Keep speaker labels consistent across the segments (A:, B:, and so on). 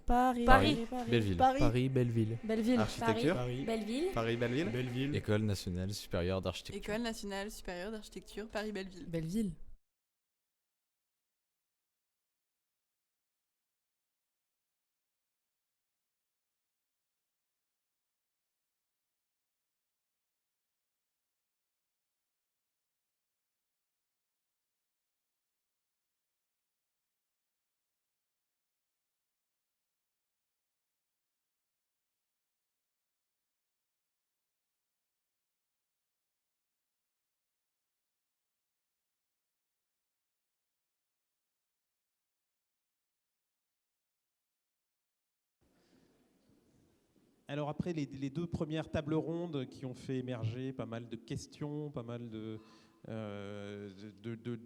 A: Paris.
B: Belleville.
C: Paris, Belleville.
A: Belleville.
B: Architecture.
A: Paris.
D: Belleville.
B: Paris, Belleville.
C: Belleville.
B: École nationale supérieure d'architecture.
D: École nationale supérieure d'architecture Paris-Belleville.
A: Belleville.
E: Alors après les deux premières tables rondes qui ont fait émerger pas mal de questions, pas mal de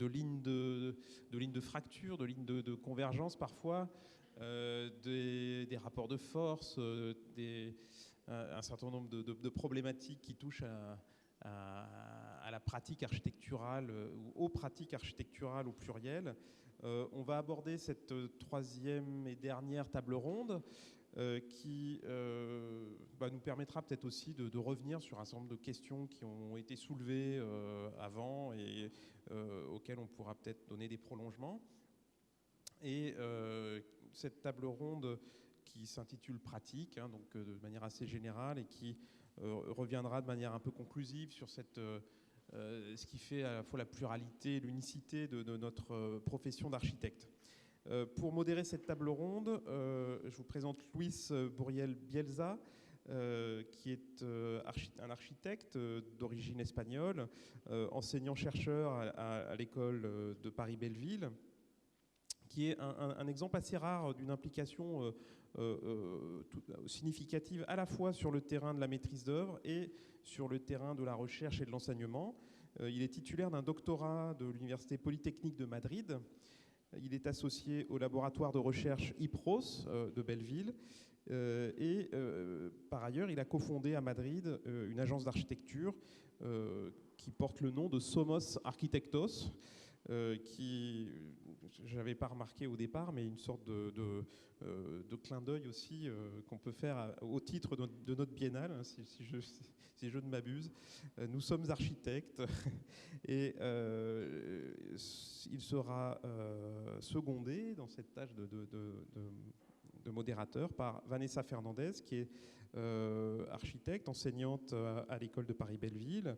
E: lignes de fracture, de lignes de convergence parfois, des rapports de force, un certain nombre de problématiques qui touchent à la pratique architecturale ou aux pratiques architecturales au pluriel. On va aborder cette troisième et dernière table ronde qui nous permettra peut-être aussi de revenir sur un certain nombre de questions qui ont été soulevées avant et auxquelles on pourra peut-être donner des prolongements. Et cette table ronde qui s'intitule Pratique, donc de manière assez générale et qui reviendra de manière un peu conclusive sur ce qui fait à la fois la pluralité et l'unicité de notre profession d'architecte. Pour modérer cette table ronde, je vous présente Luis Buriel Bielsa, qui est un architecte d'origine espagnole, enseignant-chercheur à l'école de Paris-Belleville, qui est un exemple assez rare d'une implication significative à la fois sur le terrain de la maîtrise d'œuvre et sur le terrain de la recherche et de l'enseignement. Il est titulaire d'un doctorat de l'Université Polytechnique de Madrid. Il est associé au laboratoire de recherche IPROS de Belleville. Par ailleurs, il a cofondé à Madrid une agence d'architecture qui porte le nom de Somos Arquitectos, qui, je n'avais pas remarqué au départ, mais une sorte de clin d'œil aussi qu'on peut faire au titre de notre biennale, hein, si je ne m'abuse. Nous sommes architectes et il sera secondé dans cette tâche de modérateur par Vanessa Fernandez, qui est architecte, enseignante à l'école de Paris-Belleville,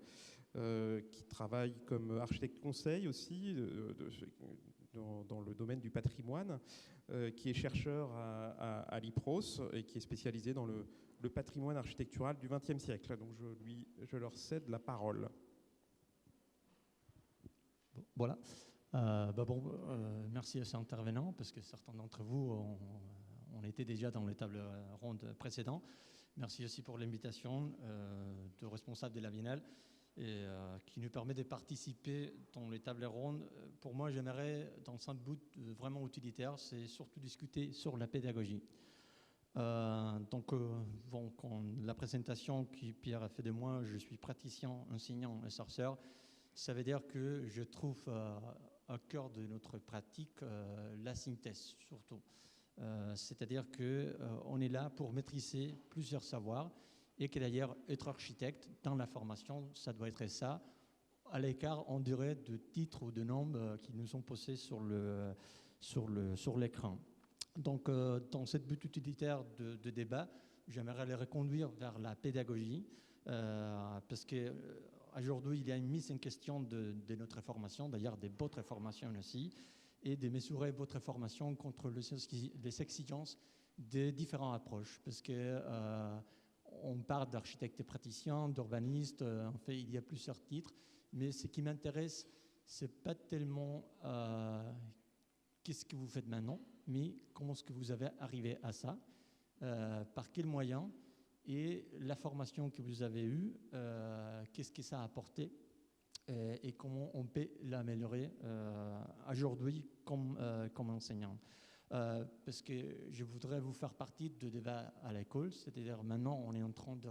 E: qui travaille comme architecte conseil aussi dans le domaine du patrimoine, qui est chercheur à l'IPROS et qui est spécialisé dans le patrimoine architectural du XXe siècle. Donc je leur cède la parole.
F: Voilà. Merci à ces intervenants, parce que certains d'entre vous ont été déjà dans les tables rondes précédentes. Merci aussi pour l'invitation de responsable de la Biennale et qui nous permet de participer dans les tables rondes. Pour moi, j'aimerais, dans un but vraiment utilitaire, c'est surtout discuter sur la pédagogie. La présentation que Pierre a fait de moi, je suis praticien, enseignant et chercheur. Ça veut dire que je trouve au cœur de notre pratique la synthèse surtout. C'est-à-dire qu'on est là pour maîtriser plusieurs savoirs et que d'ailleurs être architecte dans la formation, ça doit être ça, à l'écart, on dirait, de titres ou de nombres qui nous sont posés sur l'écran. Donc, dans cette but utilitaire de débat, j'aimerais les reconduire vers la pédagogie, parce qu'aujourd'hui, il y a une mise en question de notre formation, d'ailleurs de votre formation aussi, et de mesurer votre formation contre les exigences des différentes approches. Parce qu'on parle d'architectes et praticiens, d'urbanistes, en fait, il y a plusieurs titres, mais ce qui m'intéresse, ce n'est pas tellement qu'est-ce que vous faites maintenant, mais comment est-ce que vous avez arrivé à ça, par quels moyens, et la formation que vous avez eue, qu'est-ce que ça a apporté et comment on peut l'améliorer aujourd'hui comme enseignant. Parce que je voudrais vous faire partie de débat à l'école, c'est-à-dire maintenant on est en train de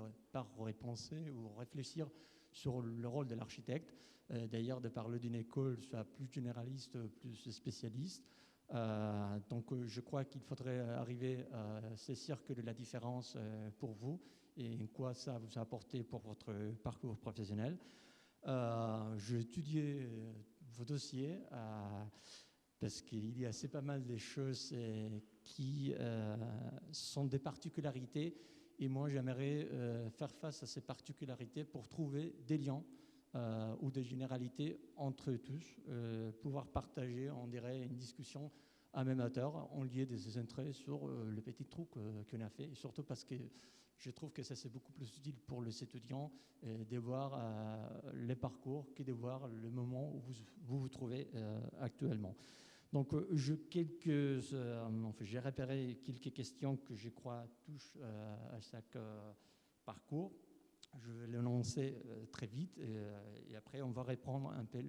F: repenser ou réfléchir sur le rôle de l'architecte, d'ailleurs de parler d'une école soit plus généraliste, plus spécialiste. Donc je crois qu'il faudrait arriver à saisir que de la différence pour vous et en quoi ça vous a apporté pour votre parcours professionnel. J'ai étudié vos dossiers parce qu'il y a assez pas mal de choses qui sont des particularités et moi j'aimerais faire face à ces particularités pour trouver des liens ou des généralités entre eux tous, pouvoir partager, on dirait, une discussion à même hauteur, en lié des intérêts sur le petit trou qu'on a fait, et surtout parce que je trouve que ça c'est beaucoup plus utile pour les étudiants de voir les parcours que de voir le moment où vous trouvez actuellement. Donc j'ai repéré quelques questions que je crois touchent à chaque parcours. Je vais l'énoncer très vite et après on va reprendre un peu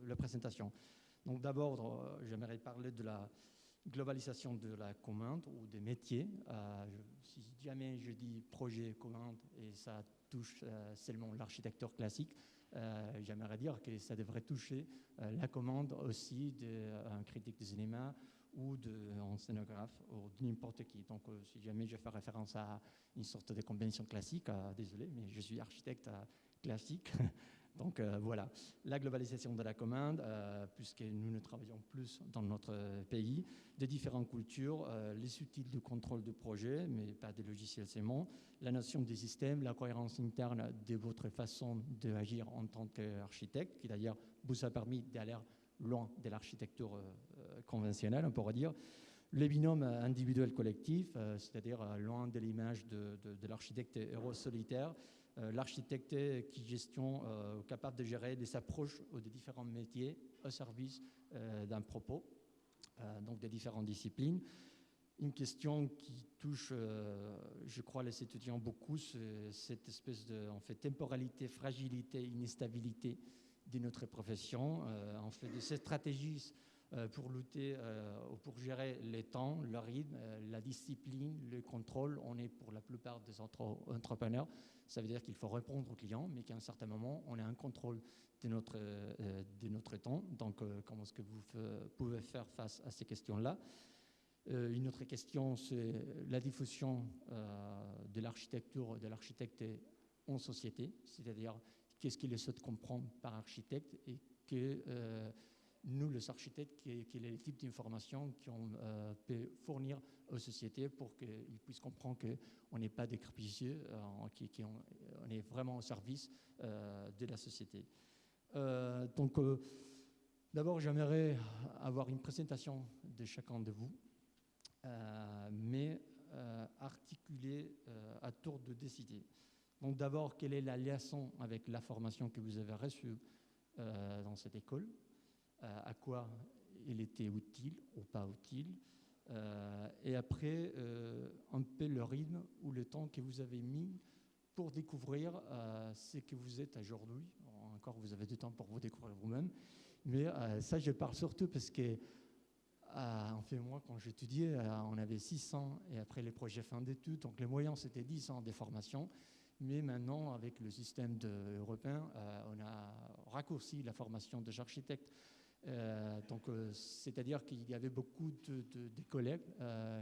F: la présentation. Donc d'abord, j'aimerais parler de la globalisation de la commande ou des métiers. Si jamais je dis projet commande et ça touche seulement l'architecture classique, j'aimerais dire que ça devrait toucher la commande aussi d'un critique de cinéma ou d'un scénographe ou de n'importe qui. Donc si jamais je fais référence à une sorte de convention classique, désolé, mais je suis architecte classique. Donc voilà, la globalisation de la commande, puisque nous ne travaillons plus dans notre pays, des différentes cultures, les outils de contrôle de projet, mais pas des logiciels seulement, la notion des systèmes, la cohérence interne de votre façon d'agir en tant qu'architecte, qui d'ailleurs vous a permis d'aller loin de l'architecture conventionnelle, on pourrait dire, les binômes individuels-collectifs, c'est-à-dire loin de l'image de l'architecte héros solitaire, l'architecte qui gestion capable de gérer des approches des différents métiers au service d'un propos, donc des différentes disciplines. Une question qui touche, je crois, les étudiants beaucoup, c'est cette espèce de temporalité, fragilité, instabilité de notre profession, de ces stratégies pour lutter, pour gérer les temps, le rythme, la discipline, le contrôle. On est pour la plupart des entrepreneurs. Ça veut dire qu'il faut répondre aux clients, mais qu'à un certain moment, on a un contrôle de notre temps. Donc, comment est-ce que vous pouvez faire face à ces questions-là? Une autre question, c'est la diffusion de l'architecture, de l'architecte en société, c'est-à-dire qu'est-ce qu'il essaie de comprendre par architecte et que nous, les architectes, quel est le type d'information qu'on peut fournir aux sociétés pour qu'ils puissent comprendre qu'on n'est pas des capricieux, on est vraiment au service de la société. Donc, d'abord, j'aimerais avoir une présentation de chacun de vous, mais articulée à tour de décider. Donc, d'abord, quelle est la liaison avec la formation que vous avez reçue dans cette école? À quoi il était utile ou pas utile, et après un peu le rythme ou le temps que vous avez mis pour découvrir ce que vous êtes aujourd'hui. Encore, vous avez du temps pour vous découvrir vous-même, mais ça je parle surtout parce que moi quand j'étudiais, on avait 6 ans et après les projets fin d'études, donc les moyens c'était 10 ans de formation. Mais maintenant, avec le système européen, on a raccourci la formation des architectes. Donc, c'est-à-dire qu'il y avait beaucoup de collègues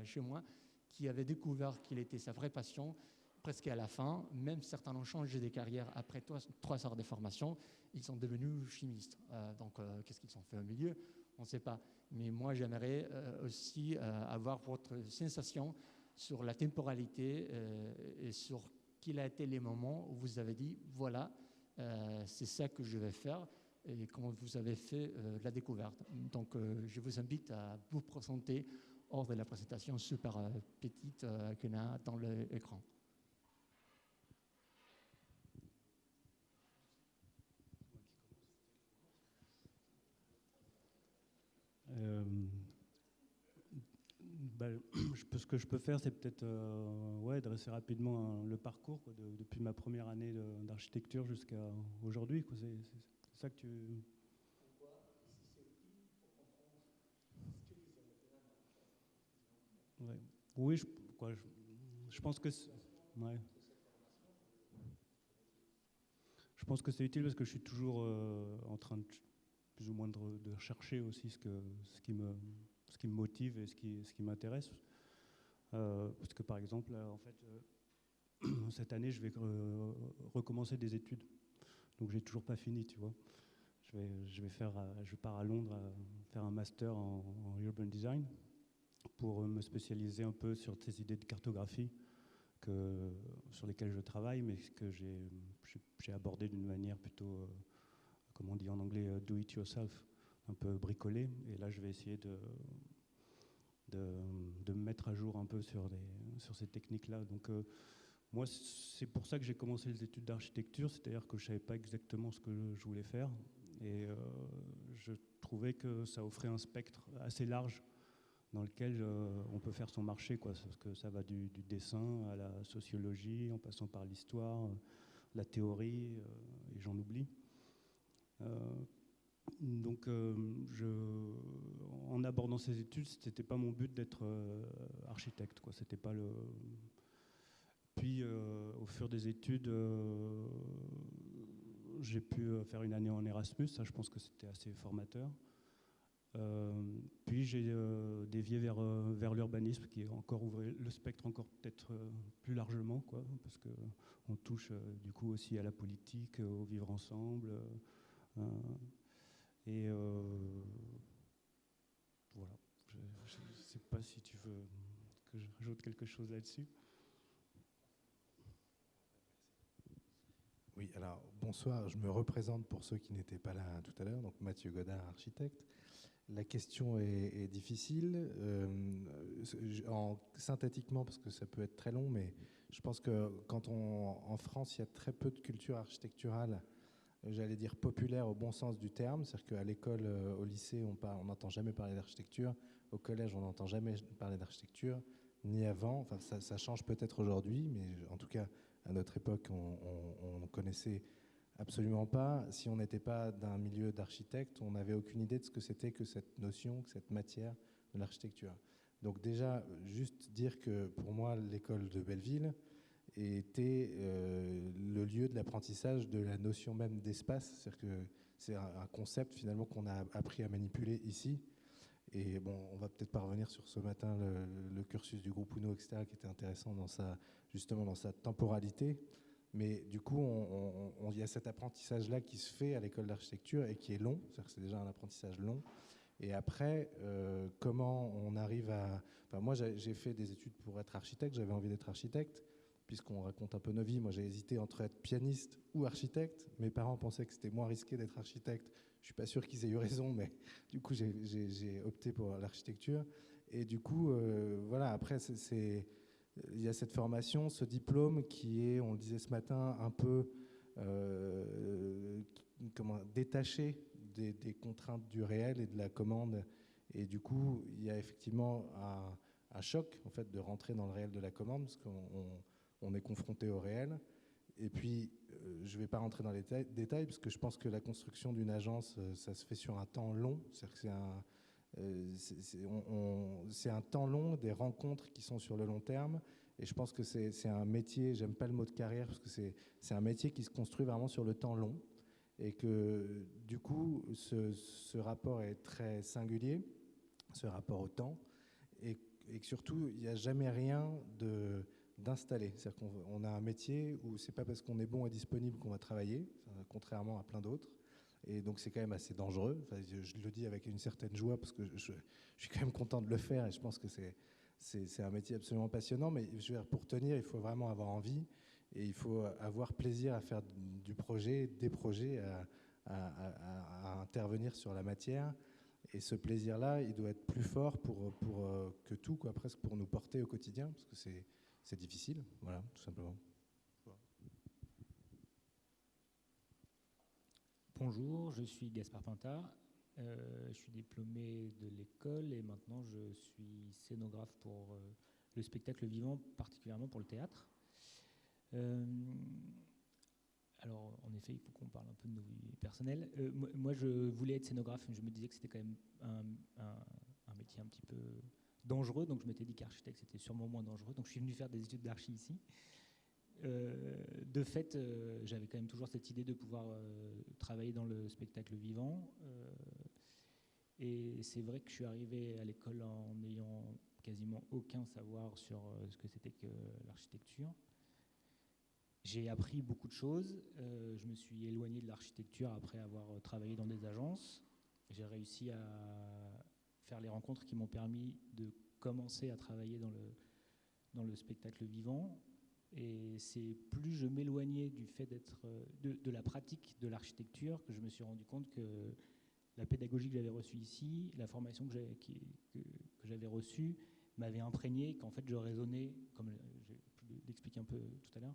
F: chez moi qui avaient découvert qu'il était sa vraie passion presque à la fin. Même certains ont changé de carrière après 3 heures de formation. Ils sont devenus chimistes. Donc, qu'est-ce qu'ils ont fait au milieu? On ne sait pas. Mais moi, j'aimerais aussi avoir votre sensation sur la temporalité et sur quels a été les moments où vous avez dit, voilà, c'est ça que je vais faire, et comment vous avez fait la découverte. Donc, je vous invite à vous présenter hors de la présentation super petite qu'on a dans l'écran.
A: Ce que je peux faire, c'est peut-être dresser rapidement le parcours quoi, depuis ma première année d'architecture jusqu'à aujourd'hui. C'est ça que tu... Ouais. Oui, je pense que ouais. Je pense que c'est utile parce que je suis toujours en train de plus ou moins de rechercher aussi ce qui me ce qui me motive et ce qui m'intéresse. Parce que par exemple, cette année, je vais recommencer des études. Donc j'ai toujours pas fini, tu vois. Je pars à Londres faire un master en urban design pour me spécialiser un peu sur ces idées de cartographie sur lesquelles je travaille, mais que j'ai abordé d'une manière plutôt, comme on dit en anglais, do it yourself, un peu bricolée. Et là, je vais essayer de me mettre à jour un peu sur ces techniques-là. Donc moi, c'est pour ça que j'ai commencé les études d'architecture, c'est-à-dire que je ne savais pas exactement ce que je voulais faire. Et je trouvais que ça offrait un spectre assez large dans lequel on peut faire son marché, quoi, parce que ça va du dessin à la sociologie, en passant par l'histoire, la théorie, et j'en oublie. Donc, en abordant ces études, c'était pas mon but d'être architecte, quoi. C'était pas le. Puis, au fur des études, j'ai pu faire une année en Erasmus. Ça, je pense que c'était assez formateur. Puis j'ai dévié vers l'urbanisme, qui est encore ouvert le spectre encore peut-être plus largement, quoi, parce que on touche du coup aussi à la politique, au vivre ensemble, et voilà. Je ne sais pas si tu veux que je rajoute quelque chose là-dessus.
C: Oui, alors bonsoir, je me représente pour ceux qui n'étaient pas là tout à l'heure, donc Mathieu Godard, architecte. La question est difficile, synthétiquement, parce que ça peut être très long, mais je pense que quand en France, il y a très peu de culture architecturale, j'allais dire populaire au bon sens du terme, c'est-à-dire qu'à l'école, au lycée, on n'entend jamais parler d'architecture, au collège, on n'entend jamais parler d'architecture, ni avant, enfin ça change peut-être aujourd'hui, mais en tout cas, à notre époque, on ne connaissait absolument pas. Si on n'était pas d'un milieu d'architecte, on n'avait aucune idée de ce que c'était que cette notion, que cette matière de l'architecture. Donc déjà, juste dire que pour moi, l'école de Belleville était le lieu de l'apprentissage de la notion même d'espace. C'est-à-dire que c'est un concept finalement qu'on a appris à manipuler ici. Et bon, on va peut-être pas revenir sur ce matin le cursus du groupe Uno, etc., qui était intéressant justement dans sa temporalité. Mais du coup, il y a cet apprentissage-là qui se fait à l'école d'architecture et qui est long, c'est-à-dire que c'est déjà un apprentissage long. Et après, comment on arrive à... Enfin, moi, j'ai fait des études pour être architecte, j'avais envie d'être architecte, puisqu'on raconte un peu nos vies. Moi, j'ai hésité entre être pianiste ou architecte. Mes parents pensaient que c'était moins risqué d'être architecte. Je ne suis pas sûr qu'ils aient eu raison, mais du coup, j'ai opté pour l'architecture. Et du coup, voilà, après, il y a cette formation, ce diplôme qui est, on le disait ce matin, un peu détaché des contraintes du réel et de la commande. Et du coup, il y a effectivement un choc en fait, de rentrer dans le réel de la commande, parce qu'on est confronté au réel. Et puis, je ne vais pas rentrer dans les détails, parce que je pense que la construction d'une agence, ça se fait sur un temps long. C'est-à-dire que c'est un temps long, des rencontres qui sont sur le long terme. Et je pense que c'est un métier, j'aime pas le mot de carrière, parce que c'est un métier qui se construit vraiment sur le temps long. Et que du coup, ce rapport est très singulier, ce rapport au temps. Et que surtout, il n'y a jamais rien d'installé. C'est-à-dire qu'on a un métier où c'est pas parce qu'on est bon et disponible qu'on va travailler, contrairement à plein d'autres. Et donc c'est quand même assez dangereux. Enfin, je le dis avec une certaine joie parce que je suis quand même content de le faire et je pense que c'est un métier absolument passionnant. Mais je veux dire, pour tenir, il faut vraiment avoir envie et il faut avoir plaisir à faire du projet, des projets, à intervenir sur la matière. Et ce plaisir-là, il doit être plus fort que tout, quoi, presque pour nous porter au quotidien, parce que c'est difficile, voilà, tout simplement.
G: Bonjour, je suis Gaspard Pintard, je suis diplômé de l'école et maintenant je suis scénographe pour le spectacle vivant, particulièrement pour le théâtre. Alors, en effet, il faut qu'on parle un peu de nos vies personnelles. Moi, je voulais être scénographe, mais je me disais que c'était quand même un métier un petit peu dangereux, donc je m'étais dit qu'architecte, c'était sûrement moins dangereux. Donc, je suis venu faire des études d'archi ici. De fait, j'avais quand même toujours cette idée de pouvoir travailler dans le spectacle vivant. Et c'est vrai que je suis arrivé à l'école en n'ayant quasiment aucun savoir sur ce que c'était que l'architecture. J'ai appris beaucoup de choses. Je me suis éloigné de l'architecture après avoir travaillé dans des agences. J'ai réussi à faire les rencontres qui m'ont permis de commencer à travailler dans le spectacle vivant. Et c'est plus je m'éloignais du fait d'être de la pratique de l'architecture que je me suis rendu compte que la pédagogie que j'avais reçue ici, la formation que j'avais reçue m'avait imprégné, qu'en fait je raisonnais, comme j'ai pu l'expliquer un peu tout à l'heure,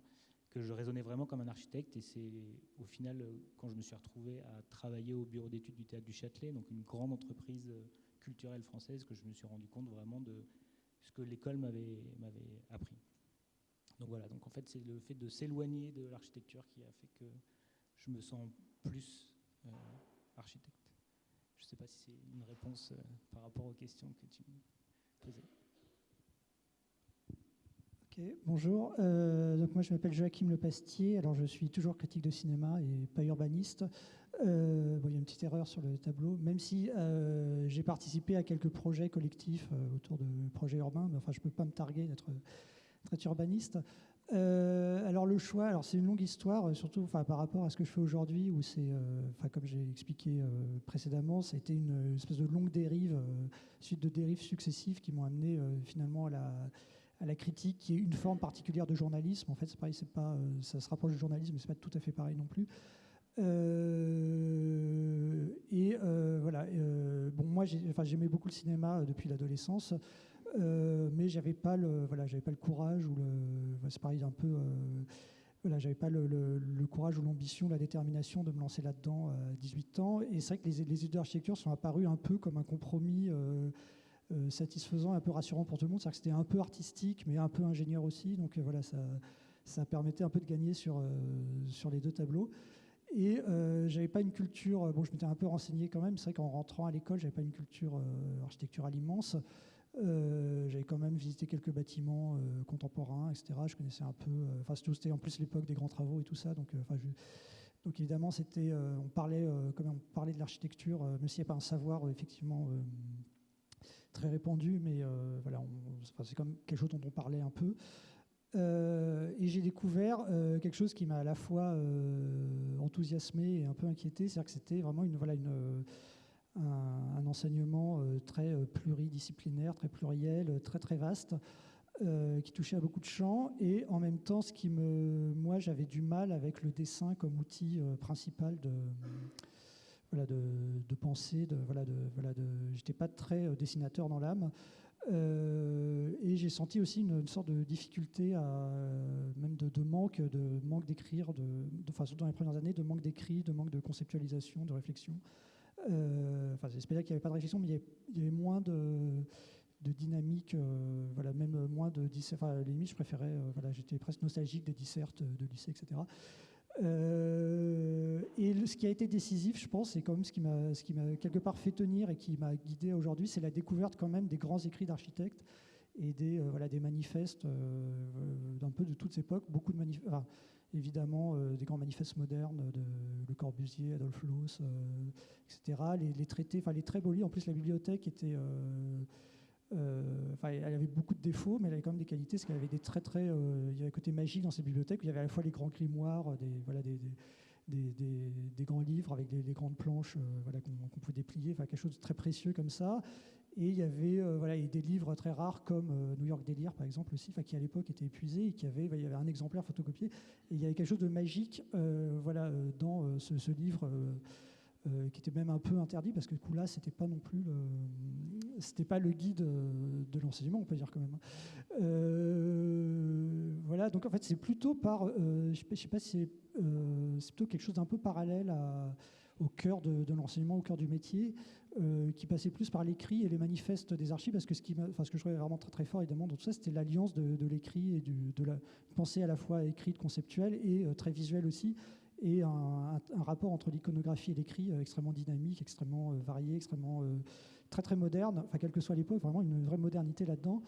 G: que je raisonnais vraiment comme un architecte. Et c'est au final, quand je me suis retrouvé à travailler au bureau d'études du Théâtre du Châtelet, donc une grande entreprise culturelle française, que je me suis rendu compte vraiment de ce que l'école m'avait appris. Donc voilà, donc en fait c'est le fait de s'éloigner de l'architecture qui a fait que je me sens plus architecte. Je ne sais pas si c'est une réponse par rapport aux questions que tu me posais.
H: Ok, bonjour. Donc moi je m'appelle Joachim Lepastier. Alors je suis toujours critique de cinéma et pas urbaniste. Bon, il y a une petite erreur sur le tableau, même si j'ai participé à quelques projets collectifs autour de projets urbains, mais enfin je ne peux pas me targuer d'être urbaniste. Alors le choix, alors c'est une longue histoire, surtout par rapport à ce que je fais aujourd'hui, où c'est, comme j'ai expliqué précédemment, ça a été une espèce de longue dérive, suite de dérives successives qui m'ont amené finalement à la critique, qui est une forme particulière de journalisme. En fait, c'est pareil, c'est pas, ça se rapproche du journalisme, mais c'est pas tout à fait pareil non plus. Voilà. Bon, moi, j'aimais beaucoup le cinéma depuis l'adolescence. Mais j'avais pas le courage ou c'est pareil un peu j'avais pas le courage ou l'ambition, la détermination de me lancer là-dedans à 18 ans. Et c'est vrai que les études d'architecture sont apparues un peu comme un compromis satisfaisant, un peu rassurant pour tout le monde. C'est-à-dire que c'était un peu artistique mais un peu ingénieur aussi, donc voilà, ça permettait un peu de gagner sur les deux tableaux. Et j'avais pas une culture, bon, je m'étais un peu renseigné quand même, c'est vrai qu'en rentrant à l'école j'avais pas une culture architecturale immense. J'avais quand même visité quelques bâtiments contemporains, etc. Je connaissais un peu. C'était en plus l'époque des grands travaux et tout ça. Donc évidemment, c'était. On parlait de l'architecture, même s'il n'y a pas un savoir effectivement très répandu, mais voilà, c'est comme quelque chose dont on parlait un peu. Et j'ai découvert quelque chose qui m'a à la fois enthousiasmé et un peu inquiété, c'est-à-dire que c'était vraiment un enseignement très pluridisciplinaire, très pluriel, très très vaste, qui touchait à beaucoup de champs. Et en même temps, moi, j'avais du mal avec le dessin comme outil principal de pensée. J'étais pas très dessinateur dans l'âme. Et j'ai senti aussi une sorte de difficulté, même de manque d'écrire, surtout dans les premières années, de manque d'écrit, de manque de conceptualisation, de réflexion. C'est pas dire qu'il n'y avait pas de réflexion, mais il y avait moins de dynamique, même moins de dissertes. À la limite, je préférais, j'étais presque nostalgique des dissertes de lycée, etc. Ce qui a été décisif, je pense, et quand même ce qui m'a quelque part fait tenir et qui m'a guidé aujourd'hui, c'est la découverte quand même des grands écrits d'architectes et des manifestes d'un peu de toutes ces époques, beaucoup de manifestes. Évidemment, des grands manifestes modernes de Le Corbusier, Adolphe Loos, etc. Les traités, les très beaux livres. En plus, la bibliothèque était... elle avait beaucoup de défauts, mais elle avait quand même des qualités, parce qu'elle avait des très, très... il y avait un côté magique dans cette bibliothèque, où il y avait à la fois les grands grimoires, des grands livres avec des grandes planches qu'on pouvait déplier, quelque chose de très précieux comme ça. Et il y avait des livres très rares comme New York Délire, par exemple, aussi, qui à l'époque était épuisé et il y avait un exemplaire photocopié. Et il y avait quelque chose de magique dans ce livre qui était même un peu interdit, parce que du coup là, c'était pas non plus c'était pas le guide de l'enseignement, on peut dire quand même. Donc en fait, c'est plutôt je sais pas si c'est plutôt quelque chose d'un peu parallèle au cœur de l'enseignement, au cœur du métier, qui passait plus par l'écrit et les manifestes des archives, parce que ce que je trouvais vraiment très très fort évidemment dans tout ça, c'était l'alliance de l'écrit et de la pensée à la fois écrite, conceptuelle et très visuelle aussi, et un rapport entre l'iconographie et l'écrit extrêmement dynamique, extrêmement varié, extrêmement très très moderne, quelle que soit l'époque, vraiment une vraie modernité là-dedans.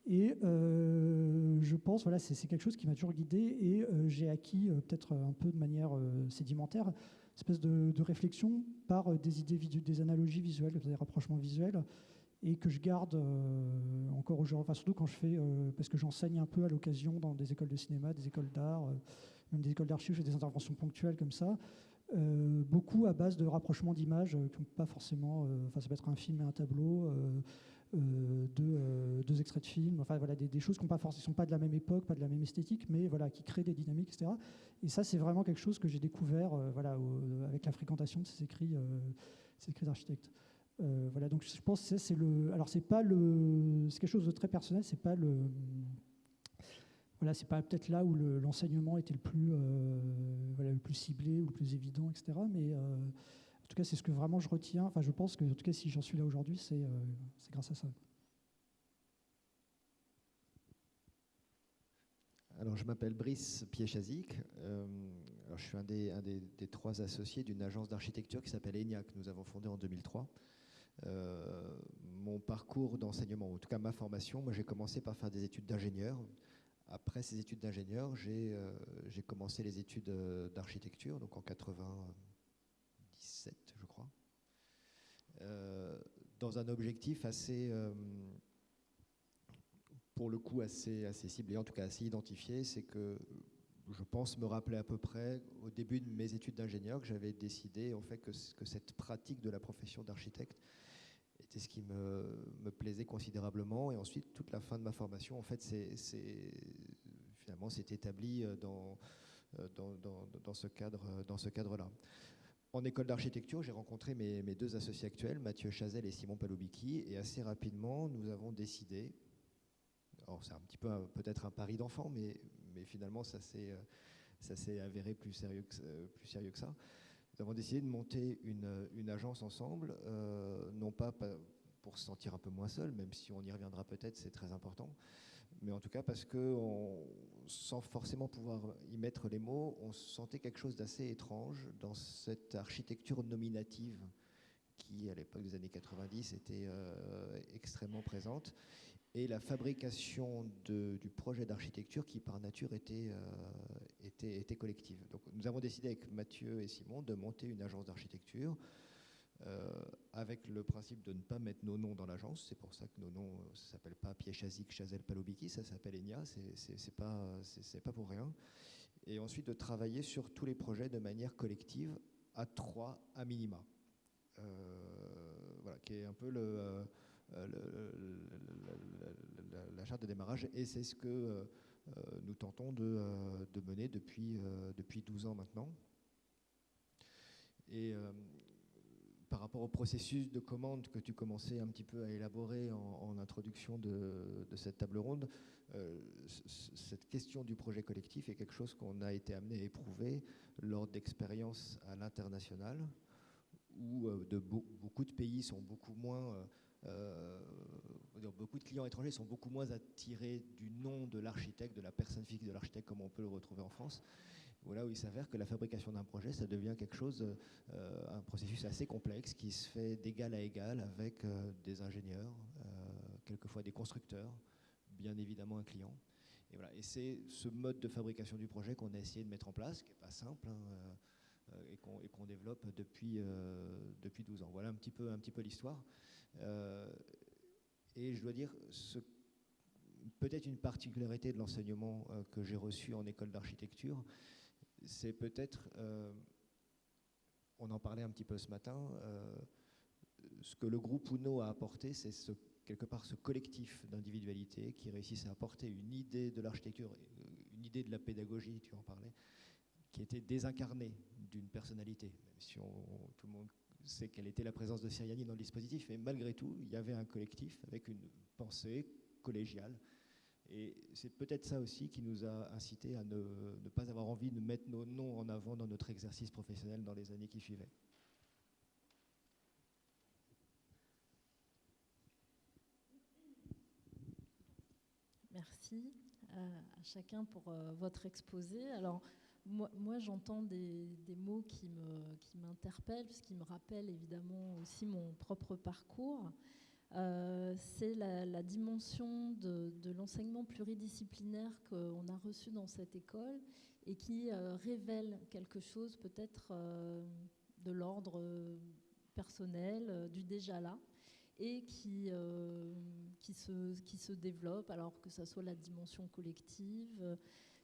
H: Et je pense, c'est quelque chose qui m'a toujours guidé, et j'ai acquis peut-être un peu de manière sédimentaire espèce de réflexion par des idées, des analogies visuelles, des rapprochements visuels, et que je garde encore aujourd'hui, enfin, surtout quand je fais, parce que j'enseigne un peu à l'occasion dans des écoles de cinéma, des écoles d'art, même des écoles d'archives, je fais des interventions ponctuelles comme ça, beaucoup à base de rapprochements d'images qui n'ont pas forcément, enfin ça peut être un film et un tableau, deux extraits de films, enfin voilà, des choses qui ne sont pas de la même époque, pas de la même esthétique, mais voilà, qui créent des dynamiques, etc. Et ça, c'est vraiment quelque chose que j'ai découvert voilà, avec la fréquentation de ces écrits d'architectes. Voilà, donc je pense que c'est le. Alors c'est quelque chose de très personnel, c'est pas le. Voilà, c'est pas peut-être là où l'enseignement était le plus ciblé ou le plus évident, etc. Mais en tout cas, c'est ce que vraiment je retiens. Enfin, je pense que, en tout cas, si j'en suis là aujourd'hui, c'est grâce à ça.
I: Alors, je m'appelle Brice Piechazic. Alors, je suis un des 3 associés d'une agence d'architecture qui s'appelle ENIAC, que nous avons fondée en 2003. Mon parcours d'enseignement, en tout cas ma formation, moi j'ai commencé par faire des études d'ingénieur. Après ces études d'ingénieur, j'ai commencé les études d'architecture, donc en 97, je crois, dans un objectif assez, pour le coup, assez ciblé, en tout cas assez identifié. C'est que je pense me rappeler à peu près, au début de mes études d'ingénieur, que j'avais décidé en fait que cette pratique de la profession d'architecte était ce qui me plaisait considérablement. Et ensuite, toute la fin de ma formation, en fait, finalement, s'est établi dans ce cadre-là. En école d'architecture, j'ai rencontré mes 2 associés actuels, Mathieu Chazelle et Simon Palobicki, et assez rapidement, nous avons décidé, alors c'est un petit peu peut-être un pari d'enfant, mais finalement, ça s'est avéré plus sérieux que ça. Nous avons décidé de monter une agence ensemble, non pas pour se sentir un peu moins seul, même si on y reviendra peut-être, c'est très important, mais en tout cas parce que, sans forcément pouvoir y mettre les mots, on sentait quelque chose d'assez étrange dans cette architecture nominative qui, à l'époque des années 90, était extrêmement présente, et la fabrication du projet d'architecture qui, par nature, était collective. Donc, nous avons décidé avec Mathieu et Simon de monter une agence d'architecture avec le principe de ne pas mettre nos noms dans l'agence. C'est pour ça que nos noms ne s'appellent pas Piechazic, Chazelle, Palobicki, ça s'appelle ENIA, c'est pas pour rien. Et ensuite de travailler sur tous les projets de manière collective à 3 à minima. Voilà, qui est un peu la charte de démarrage, et c'est ce que nous tentons de mener depuis 12 ans maintenant. Et par rapport au processus de commande que tu commençais un petit peu à élaborer en introduction de cette table ronde, cette question du projet collectif est quelque chose qu'on a été amené à éprouver lors d'expériences à l'international, où beaucoup de pays sont beaucoup moins... beaucoup de clients étrangers sont beaucoup moins attirés du nom de l'architecte, de la personne physique de l'architecte, comme on peut le retrouver en France. Voilà où il s'avère que la fabrication d'un projet, ça devient quelque chose, un processus assez complexe qui se fait d'égal à égal avec des ingénieurs, quelquefois des constructeurs, bien évidemment un client. Et voilà. Et c'est ce mode de fabrication du projet qu'on a essayé de mettre en place, qui n'est pas simple, et qu'on développe depuis 12 ans. Voilà un petit peu l'histoire. Et je dois dire, peut-être une particularité de l'enseignement que j'ai reçu en école d'architecture, c'est peut-être, on en parlait un petit peu ce matin, ce que le groupe Uno a apporté, c'est quelque part ce collectif d'individualité qui réussissent à apporter une idée de l'architecture, une idée de la pédagogie, tu en parlais, qui était désincarnée d'une personnalité, même si tout le monde sait quelle était la présence de Siriani dans le dispositif, mais malgré tout, il y avait un collectif avec une pensée collégiale. Et c'est peut-être ça aussi qui nous a incité à ne pas avoir envie de mettre nos noms en avant dans notre exercice professionnel dans les années qui suivaient.
J: Merci à chacun pour votre exposé. Alors, moi j'entends des mots qui m'interpellent, puisqu'ils me rappellent évidemment aussi mon propre parcours. c'est la dimension de l'enseignement pluridisciplinaire qu'on a reçu dans cette école et qui révèle quelque chose peut-être de l'ordre personnel, du déjà là, et qui se développe, alors que ça soit la dimension collective,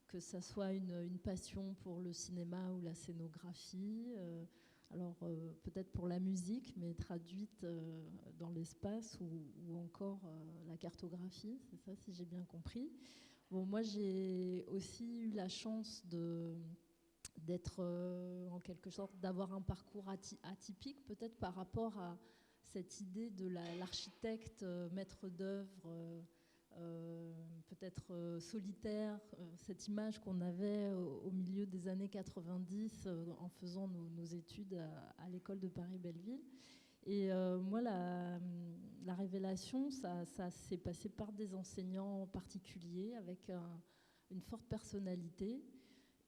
J: que ça soit une passion pour le cinéma ou la scénographie, alors peut-être pour la musique, mais traduite dans l'espace, ou encore la cartographie, c'est ça si j'ai bien compris. Bon, moi j'ai aussi eu la chance d'être en quelque sorte, d'avoir un parcours atypique peut-être par rapport à cette idée de l'architecte maître d'œuvre, peut-être solitaire, cette image qu'on avait au milieu des années 90 en faisant nos études à l'école de Paris-Belleville. Et moi, la révélation, ça s'est passé par des enseignants particuliers avec une forte personnalité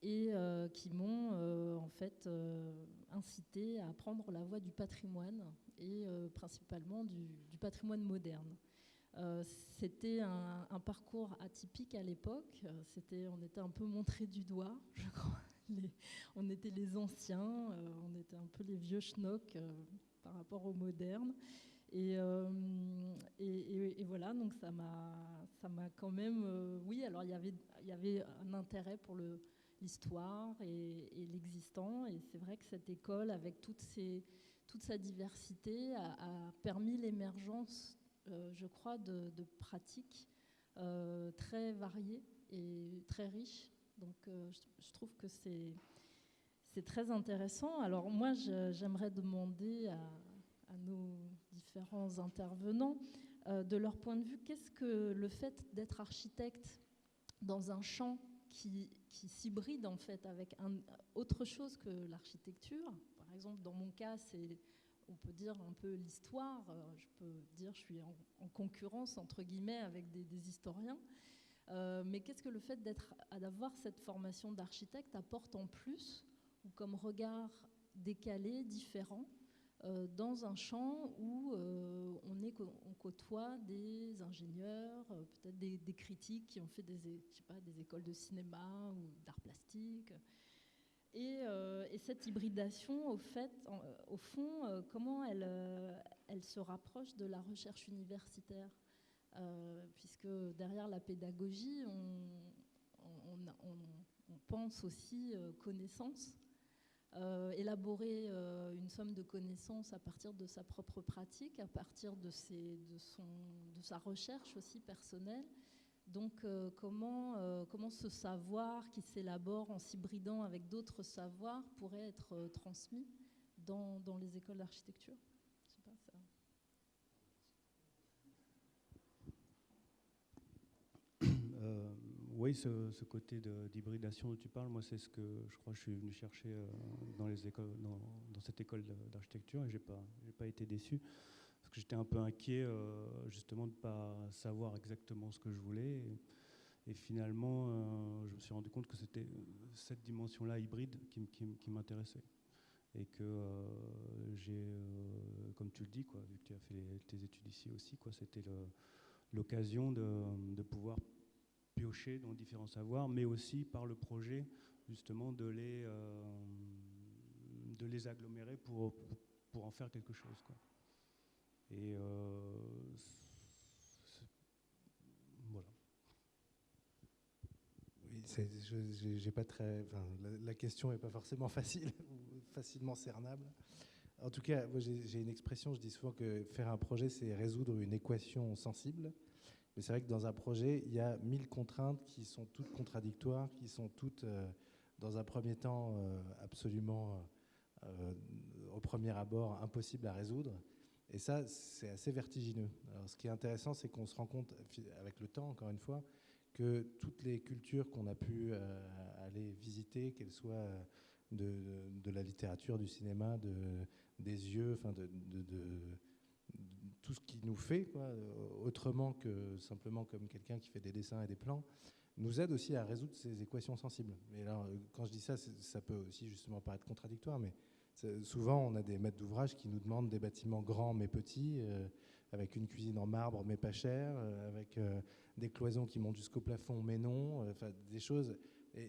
J: et qui m'ont en fait incité à prendre la voie du patrimoine et principalement du patrimoine moderne. C'était un parcours atypique à l'époque. On était un peu montrés du doigt, je crois. On était les anciens, on était un peu les vieux schnocks par rapport aux modernes. Et voilà, donc ça m'a quand même... oui, alors il y avait un intérêt pour l'histoire et l'existant. Et c'est vrai que cette école, avec toute sa diversité, a permis l'émergence, je crois, de pratiques très variées et très riches. Donc je trouve que c'est très intéressant. Alors moi, j'aimerais demander à nos différents intervenants, de leur point de vue, qu'est-ce que le fait d'être architecte dans un champ qui s'hybride en fait avec autre chose que l'architecture. Par exemple, dans mon cas, on peut dire un peu l'histoire. Je peux dire je suis en concurrence entre guillemets avec des historiens. Mais qu'est-ce que le fait d'avoir cette formation d'architecte apporte en plus, ou comme regard décalé, différent, dans un champ où on côtoie des ingénieurs, peut-être des critiques qui ont fait des écoles de cinéma ou d'art plastique. Et cette hybridation, au fond, comment elle se rapproche de la recherche universitaire, puisque derrière la pédagogie, on pense aussi connaissance. Élaborer une somme de connaissances à partir de sa propre pratique, à partir de sa recherche aussi personnelle. Donc comment ce savoir qui s'élabore en s'hybridant avec d'autres savoirs pourrait être transmis dans les écoles d'architecture? Je sais pas, ça...
A: Oui, ce côté d'hybridation dont tu parles, moi c'est ce que je crois que je suis venu chercher dans cette école d'architecture, et j'ai pas été déçu, parce que j'étais un peu inquiet justement de ne pas savoir exactement ce que je voulais, et finalement je me suis rendu compte que c'était cette dimension-là hybride qui m'intéressait, et que comme tu le dis, quoi, vu que tu as fait tes études ici aussi, quoi, c'était l'occasion de pouvoir piocher dans différents savoirs, mais aussi par le projet justement de les agglomérer pour en faire quelque chose, quoi. Et voilà.
C: Oui, j'ai pas la question n'est pas forcément facile ou facilement cernable. En tout cas, moi, j'ai une expression, je dis souvent que faire un projet, c'est résoudre une équation sensible. Mais c'est vrai que dans un projet, il y a 1000 contraintes qui sont toutes contradictoires, qui sont toutes, dans un premier temps, absolument, au premier abord, impossibles à résoudre. Et ça, c'est assez vertigineux. Alors, ce qui est intéressant, c'est qu'on se rend compte, avec le temps, encore une fois, que toutes les cultures qu'on a pu aller visiter, qu'elles soient de la littérature, du cinéma, des yeux, enfin de tout ce qui nous fait, quoi, autrement que simplement comme quelqu'un qui fait des dessins et des plans, nous aide aussi à résoudre ces équations sensibles. Mais alors, quand je dis ça, ça peut aussi justement paraître contradictoire, mais souvent on a des maîtres d'ouvrage qui nous demandent des bâtiments grands mais petits, avec une cuisine en marbre mais pas chère, avec des cloisons qui montent jusqu'au plafond mais non, enfin des choses.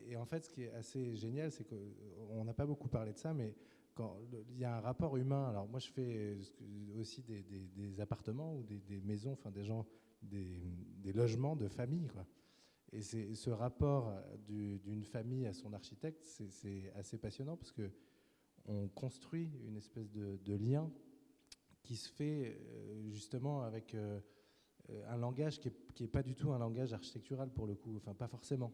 C: Et en fait, ce qui est assez génial, c'est qu'on n'a pas beaucoup parlé de ça, mais quand il y a un rapport humain. Alors moi, je fais aussi des appartements ou des maisons, enfin des logements de famille, quoi. Et ce rapport d'une famille à son architecte, c'est assez passionnant parce que on construit une espèce de lien qui se fait justement avec un langage qui est pas du tout un langage architectural pour le coup, enfin pas forcément.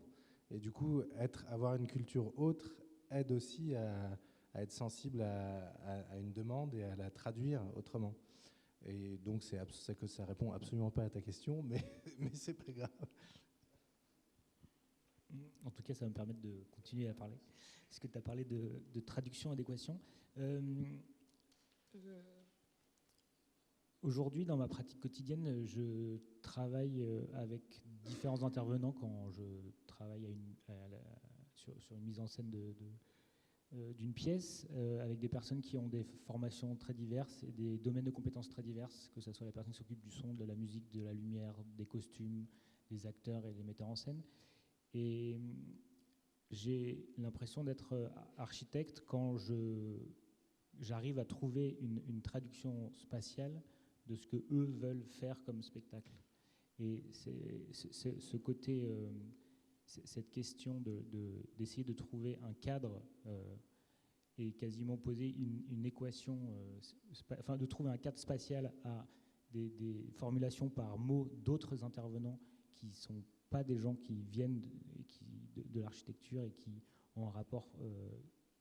C: Et du coup, avoir une culture autre aide aussi à être sensible à une demande et à la traduire autrement. Et donc, c'est que ça répond absolument pas à ta question, mais c'est pas grave.
G: En tout cas, ça va me permettre de continuer à parler. Parce que tu as parlé de traduction, adéquation. Aujourd'hui, dans ma pratique quotidienne, je travaille avec différents intervenants quand je travaille sur une mise en scène d'une pièce, avec des personnes qui ont des formations très diverses et des domaines de compétences très diverses, que ce soit la personne qui s'occupe du son, de la musique, de la lumière, des costumes, des acteurs et des metteurs en scène. Et j'ai l'impression d'être architecte quand j'arrive à trouver une traduction spatiale de ce que eux veulent faire comme spectacle. Et c'est ce côté, cette question d'essayer de trouver un cadre et quasiment poser une équation, enfin de trouver un cadre spatial à des formulations par mots d'autres intervenants qui ne sont pas des gens qui viennent de l'architecture et qui ont un rapport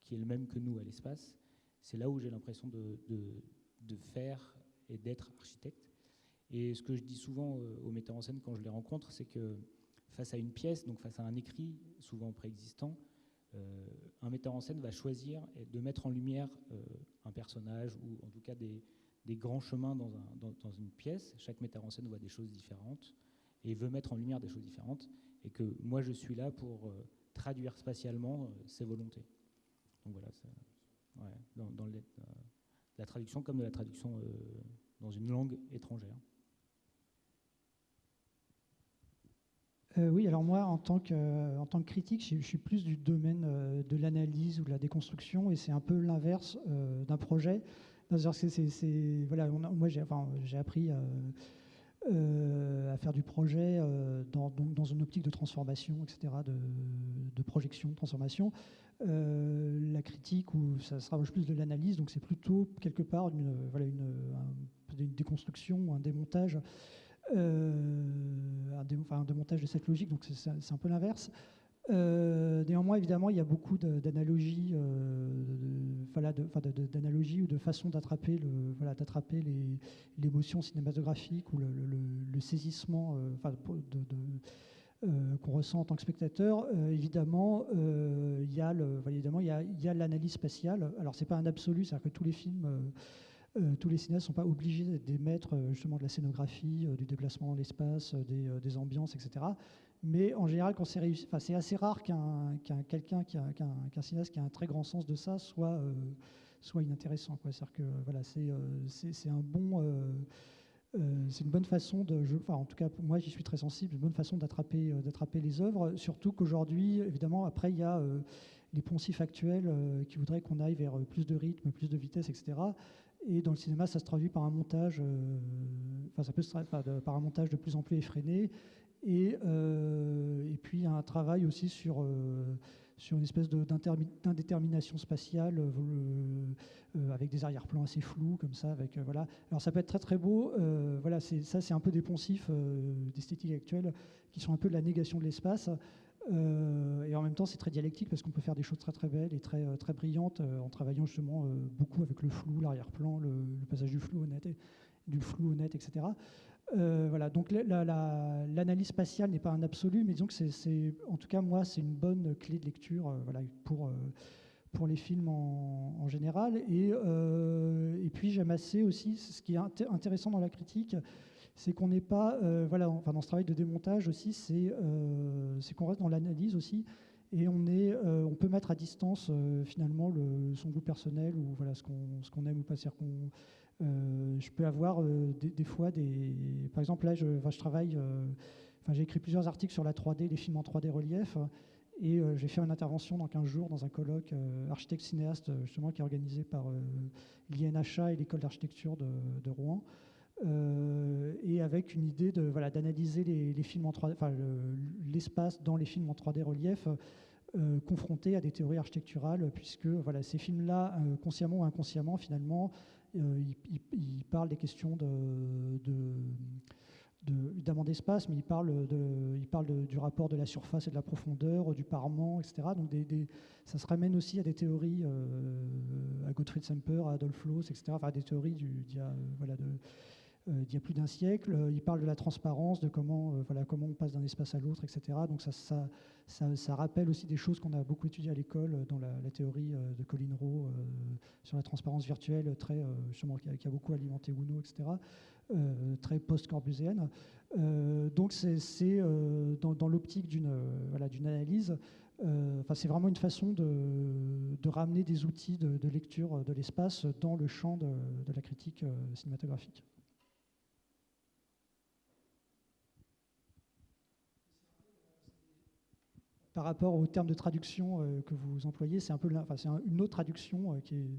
G: qui est le même que nous à l'espace. C'est là où j'ai l'impression de faire et d'être architecte. Et ce que je dis souvent aux metteurs en scène quand je les rencontre, c'est que face à une pièce, donc face à un écrit souvent préexistant, un metteur en scène va choisir de mettre en lumière un personnage ou en tout cas des grands chemins dans une pièce. Chaque metteur en scène voit des choses différentes et veut mettre en lumière des choses différentes, et que moi je suis là pour traduire spatialement ses volontés. Donc voilà, dans la traduction comme de la traduction dans une langue étrangère.
H: Oui, alors moi, en tant que critique, je suis plus du domaine de l'analyse ou de la déconstruction, et c'est un peu l'inverse d'un projet. Voilà, moi, j'ai appris à faire du projet dans une optique de transformation, etc., de projection, de transformation. La critique, ça se rapproche plus de l'analyse, donc c'est plutôt quelque part une déconstruction ou un démontage. Un démontage de cette logique, donc c'est un peu l'inverse. Néanmoins, évidemment, il y a beaucoup d'analogies, d'analogies ou de façons d'attraper l'émotion cinématographique ou le saisissement qu'on ressent en tant que spectateur. Évidemment, il y a l'analyse spatiale. Alors, c'est pas un absolu, c'est-à-dire que tous les films. Tous les cinéastes ne sont pas obligés d'émettre justement de la scénographie, du déplacement dans l'espace, des ambiances, etc. Mais en général, quand c'est réussi, c'est assez rare qu'un cinéaste qui a un très grand sens de ça soit inintéressant, quoi. C'est-à-dire que voilà, c'est une bonne façon en tout cas, moi, j'y suis très sensible, une bonne façon d'attraper les œuvres. Surtout qu'aujourd'hui, évidemment, après, il y a les poncifs actuels qui voudraient qu'on aille vers plus de rythme, plus de vitesse, etc. Et dans le cinéma, ça se traduit par un montage, par un montage de plus en plus effréné, et puis un travail aussi sur une espèce d'indétermination spatiale, avec des arrière-plans assez flous, comme ça. Voilà. Alors ça peut être très très beau. Voilà, c'est un peu des poncifs d'esthétique actuelle qui sont un peu de la négation de l'espace. Et en même temps, c'est très dialectique parce qu'on peut faire des choses très très belles et très très brillantes en travaillant justement beaucoup avec le flou, l'arrière-plan, le passage du flou au net, etc. Voilà. Donc l'analyse spatiale n'est pas un absolu, mais disons que en tout cas moi, c'est une bonne clé de lecture, voilà, pour les films en général. Et puis j'aime assez aussi ce qui est intéressant dans la critique. C'est qu'on n'est pas, dans ce travail de démontage aussi, c'est qu'on reste dans l'analyse aussi, et on peut mettre à distance finalement son goût personnel ou voilà ce qu'on aime ou pas. C'est-à-dire Je peux avoir des fois par exemple, là, je travaille. J'ai écrit plusieurs articles sur la 3D, les films en 3D relief. Et j'ai fait une intervention dans 15 jours dans un colloque architecte-cinéaste, justement, qui est organisé par l'INHA et l'école d'architecture de Rouen. Et avec une idée d'analyser les films en 3D, l'espace dans les films en 3D relief, confronté à des théories architecturales, puisque ces films-là, consciemment ou inconsciemment, finalement, ils parlent des questions évidemment d'espace, mais il parle du rapport de la surface et de la profondeur, du parement, etc. Donc ça se ramène aussi à des théories, à Gottfried Semper, à Adolf Loos, etc. Enfin, des théories d'il y a plus d'un siècle. Il parle de la transparence, de comment on passe d'un espace à l'autre, etc. Donc ça rappelle aussi des choses qu'on a beaucoup étudiées à l'école dans la théorie de Colin Rowe sur la transparence virtuelle, justement, qui a beaucoup alimenté Uno, etc. Très post-corbusienne. Donc c'est dans l'optique d'une analyse. C'est vraiment une façon de ramener des outils de lecture de l'espace dans le champ de la critique cinématographique. Par rapport au terme de traduction que vous employez, c'est un peu une autre traduction qui est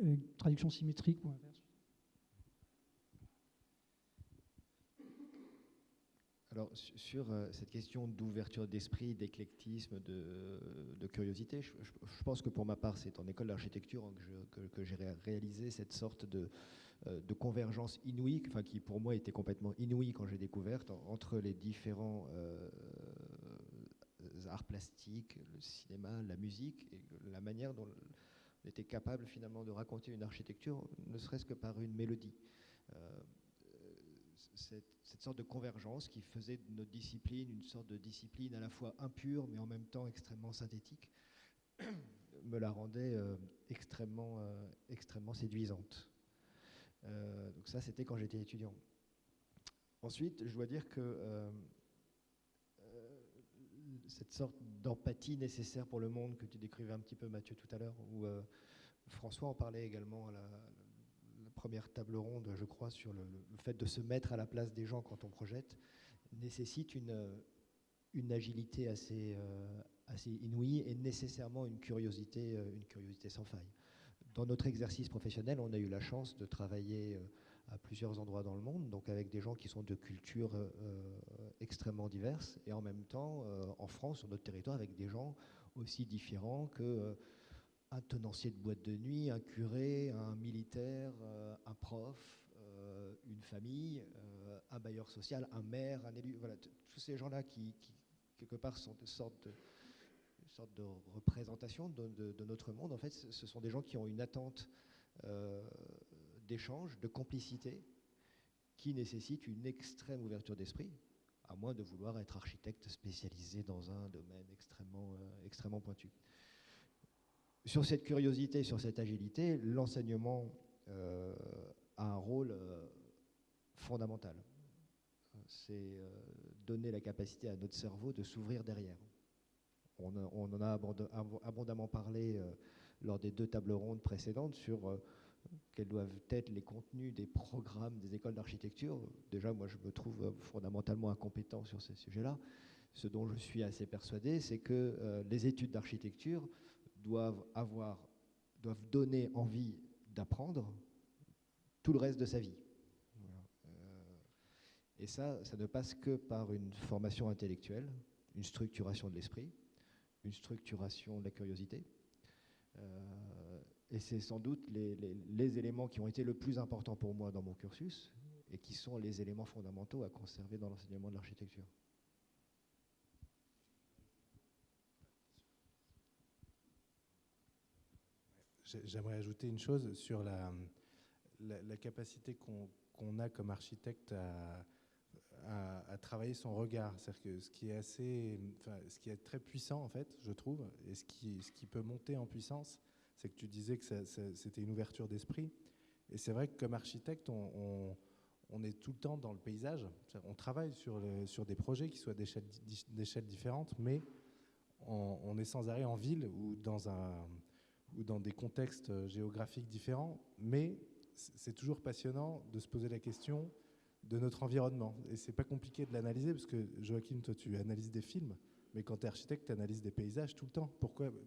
H: une traduction symétrique ou inverse.
I: Alors, sur cette question d'ouverture d'esprit, d'éclectisme, de curiosité, je pense que pour ma part, c'est en école d'architecture que j'ai réalisé cette sorte de convergence inouïe, qui pour moi était complètement inouïe quand j'ai découverte, entre les différents arts plastiques, le cinéma, la musique, et la manière dont on était capable finalement de raconter une architecture, ne serait-ce que par une mélodie. Cette sorte de convergence qui faisait de notre discipline une sorte de discipline à la fois impure mais en même temps extrêmement synthétique me la rendait extrêmement séduisante. Donc ça, c'était quand j'étais étudiant. Ensuite, je dois dire que cette sorte d'empathie nécessaire pour le monde que tu décrivais un petit peu, Mathieu, tout à l'heure, où François en parlait également à la première table ronde, je crois, sur le fait de se mettre à la place des gens quand on projette, nécessite une agilité assez inouïe et nécessairement une curiosité sans faille. Dans notre exercice professionnel, on a eu la chance de travailler à plusieurs endroits dans le monde, donc avec des gens qui sont de cultures extrêmement diverses, et en même temps, en France, sur notre territoire, avec des gens aussi différents que un tenancier de boîte de nuit, un curé, un militaire, un prof, une famille, un bailleur social, un maire, un élu. Voilà, tous ces gens-là qui quelque part, sont une sorte de représentation de notre monde. En fait, ce sont des gens qui ont une attente d'échange, de complicité, qui nécessite une extrême ouverture d'esprit, à moins de vouloir être architecte spécialisé dans un domaine extrêmement pointu. Sur cette curiosité, sur cette agilité, l'enseignement a un rôle fondamental. C'est donner la capacité à notre cerveau de s'ouvrir derrière. On en a abondamment parlé lors des 2 tables rondes précédentes sur quels doivent être les contenus des programmes des écoles d'architecture. Déjà, moi, je me trouve fondamentalement incompétent sur ces sujets-là. Ce dont je suis assez persuadé, c'est que les études d'architecture doivent donner envie d'apprendre tout le reste de sa vie. Et ça ne passe que par une formation intellectuelle, une structuration de l'esprit, une structuration de la curiosité. Et c'est sans doute les éléments qui ont été le plus importants pour moi dans mon cursus et qui sont les éléments fondamentaux à conserver dans l'enseignement de l'architecture.
C: J'aimerais ajouter une chose sur la capacité qu'on a comme architecte à travailler son regard. C'est-à-dire que ce qui est très puissant, en fait, je trouve, et ce qui peut monter en puissance, c'est que tu disais que c'était une ouverture d'esprit. Et c'est vrai que comme architecte, on est tout le temps dans le paysage. On travaille sur des projets qui soient d'échelles différentes, mais on est sans arrêt en ville ou dans des contextes géographiques différents, mais c'est toujours passionnant de se poser la question de notre environnement. Et c'est pas compliqué de l'analyser, parce que Joachim, toi, tu analyses des films, mais quand tu es architecte, tu analyses des paysages tout le temps.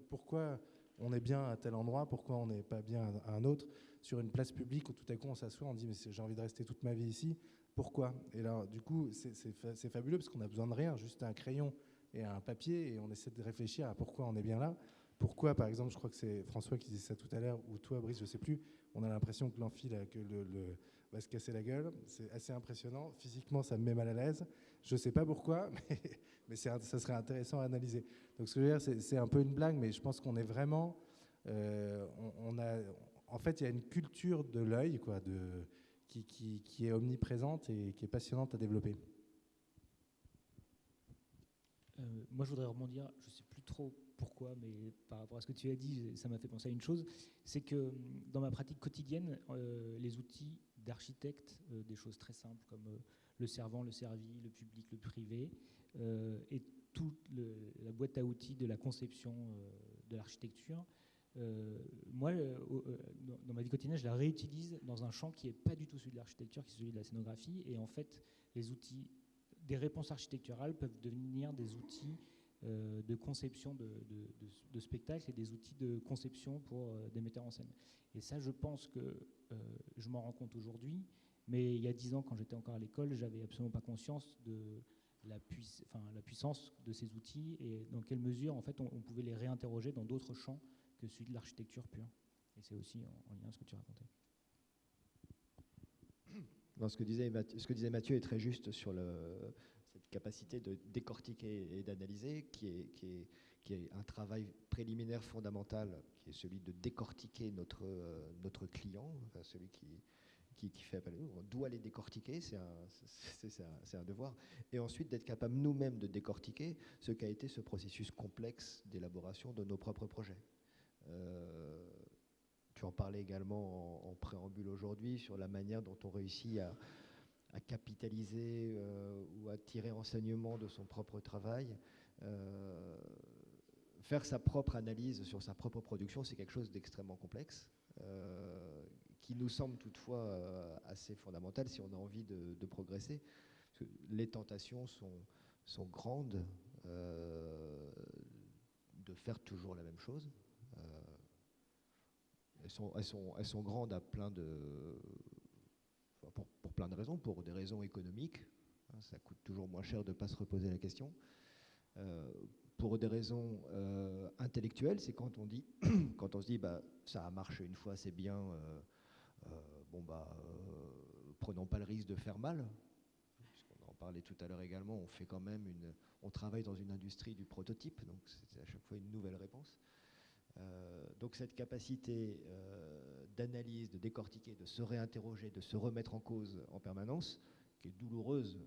C: Pourquoi on est bien à tel endroit, pourquoi on n'est pas bien à un autre, sur une place publique où tout à coup on s'assoit, on dit mais j'ai envie de rester toute ma vie ici, pourquoi? Et là, du coup, c'est fabuleux, parce qu'on n'a besoin de rien, juste un crayon et un papier, et on essaie de réfléchir à pourquoi on est bien là. Pourquoi, par exemple, je crois que c'est François qui disait ça tout à l'heure, ou toi, Brice, je ne sais plus, on a l'impression que l'amphi, que va se casser la gueule. C'est assez impressionnant. Physiquement, ça me met mal à l'aise. Je ne sais pas pourquoi, mais ça serait intéressant à analyser. Donc, ce que je veux dire, c'est un peu une blague, mais je pense qu'on est vraiment... en fait, il y a une culture de l'œil, quoi, qui est omniprésente et qui est passionnante à développer.
G: Moi, je voudrais rebondir, je ne sais plus trop pourquoi, mais par rapport à ce que tu as dit, ça m'a fait penser à une chose, c'est que dans ma pratique quotidienne, les outils d'architecte, des choses très simples comme le servant, le servi, le public, le privé, et toute la boîte à outils de la conception de l'architecture, moi, dans ma vie quotidienne, je la réutilise dans un champ qui n'est pas du tout celui de l'architecture, qui est celui de la scénographie, et en fait, les outils des réponses architecturales peuvent devenir des outils de conception de spectacles et des outils de conception pour des metteurs en scène. Et ça, je pense que je m'en rends compte aujourd'hui, mais il y a 10 ans, quand j'étais encore à l'école, j'avais absolument pas conscience de la puissance de ces outils et dans quelle mesure, en fait, on pouvait les réinterroger dans d'autres champs que celui de l'architecture pure. Et c'est aussi en lien avec ce que tu racontais.
I: Non, ce que disait Mathieu est très juste sur cette capacité de décortiquer et d'analyser, qui est un travail préliminaire fondamental, qui est celui de décortiquer notre client, enfin celui qui fait appel à nous. On doit les décortiquer, c'est un devoir. Et ensuite d'être capable nous-mêmes de décortiquer ce qu'a été ce processus complexe d'élaboration de nos propres projets. Tu en parlais également en préambule aujourd'hui sur la manière dont on réussit à capitaliser ou à tirer enseignement de son propre travail. Faire sa propre analyse sur sa propre production, c'est quelque chose d'extrêmement complexe, qui nous semble toutefois assez fondamental si on a envie de progresser. Parce que les tentations sont grandes de faire toujours la même chose. Elles sont grandes à pour plein de raisons, pour des raisons économiques. Ça coûte toujours moins cher de ne pas se reposer la question. Pour des raisons intellectuelles, c'est quand on se dit bah, ça a marché une fois, c'est bien, prenons pas le risque de faire mal. Puisqu'on en parlait tout à l'heure également, on travaille dans une industrie du prototype, donc c'est à chaque fois une nouvelle réponse. Donc cette capacité d'analyse, de décortiquer, de se réinterroger, de se remettre en cause en permanence, qui est douloureuse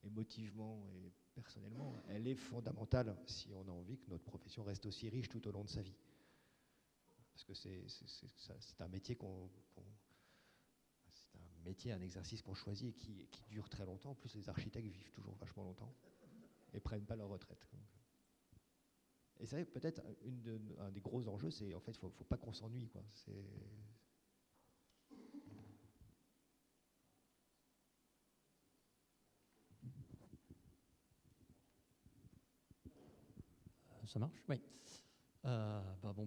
I: émotivement et personnellement, elle est fondamentale si on a envie que notre profession reste aussi riche tout au long de sa vie. Parce que c'est un métier un exercice qu'on choisit et qui dure très longtemps. En plus, les architectes vivent toujours vachement longtemps et prennent pas leur retraite. Et ça, peut-être, un des gros enjeux, c'est en fait, faut pas qu'on s'ennuie, quoi.
F: Ça marche? Oui.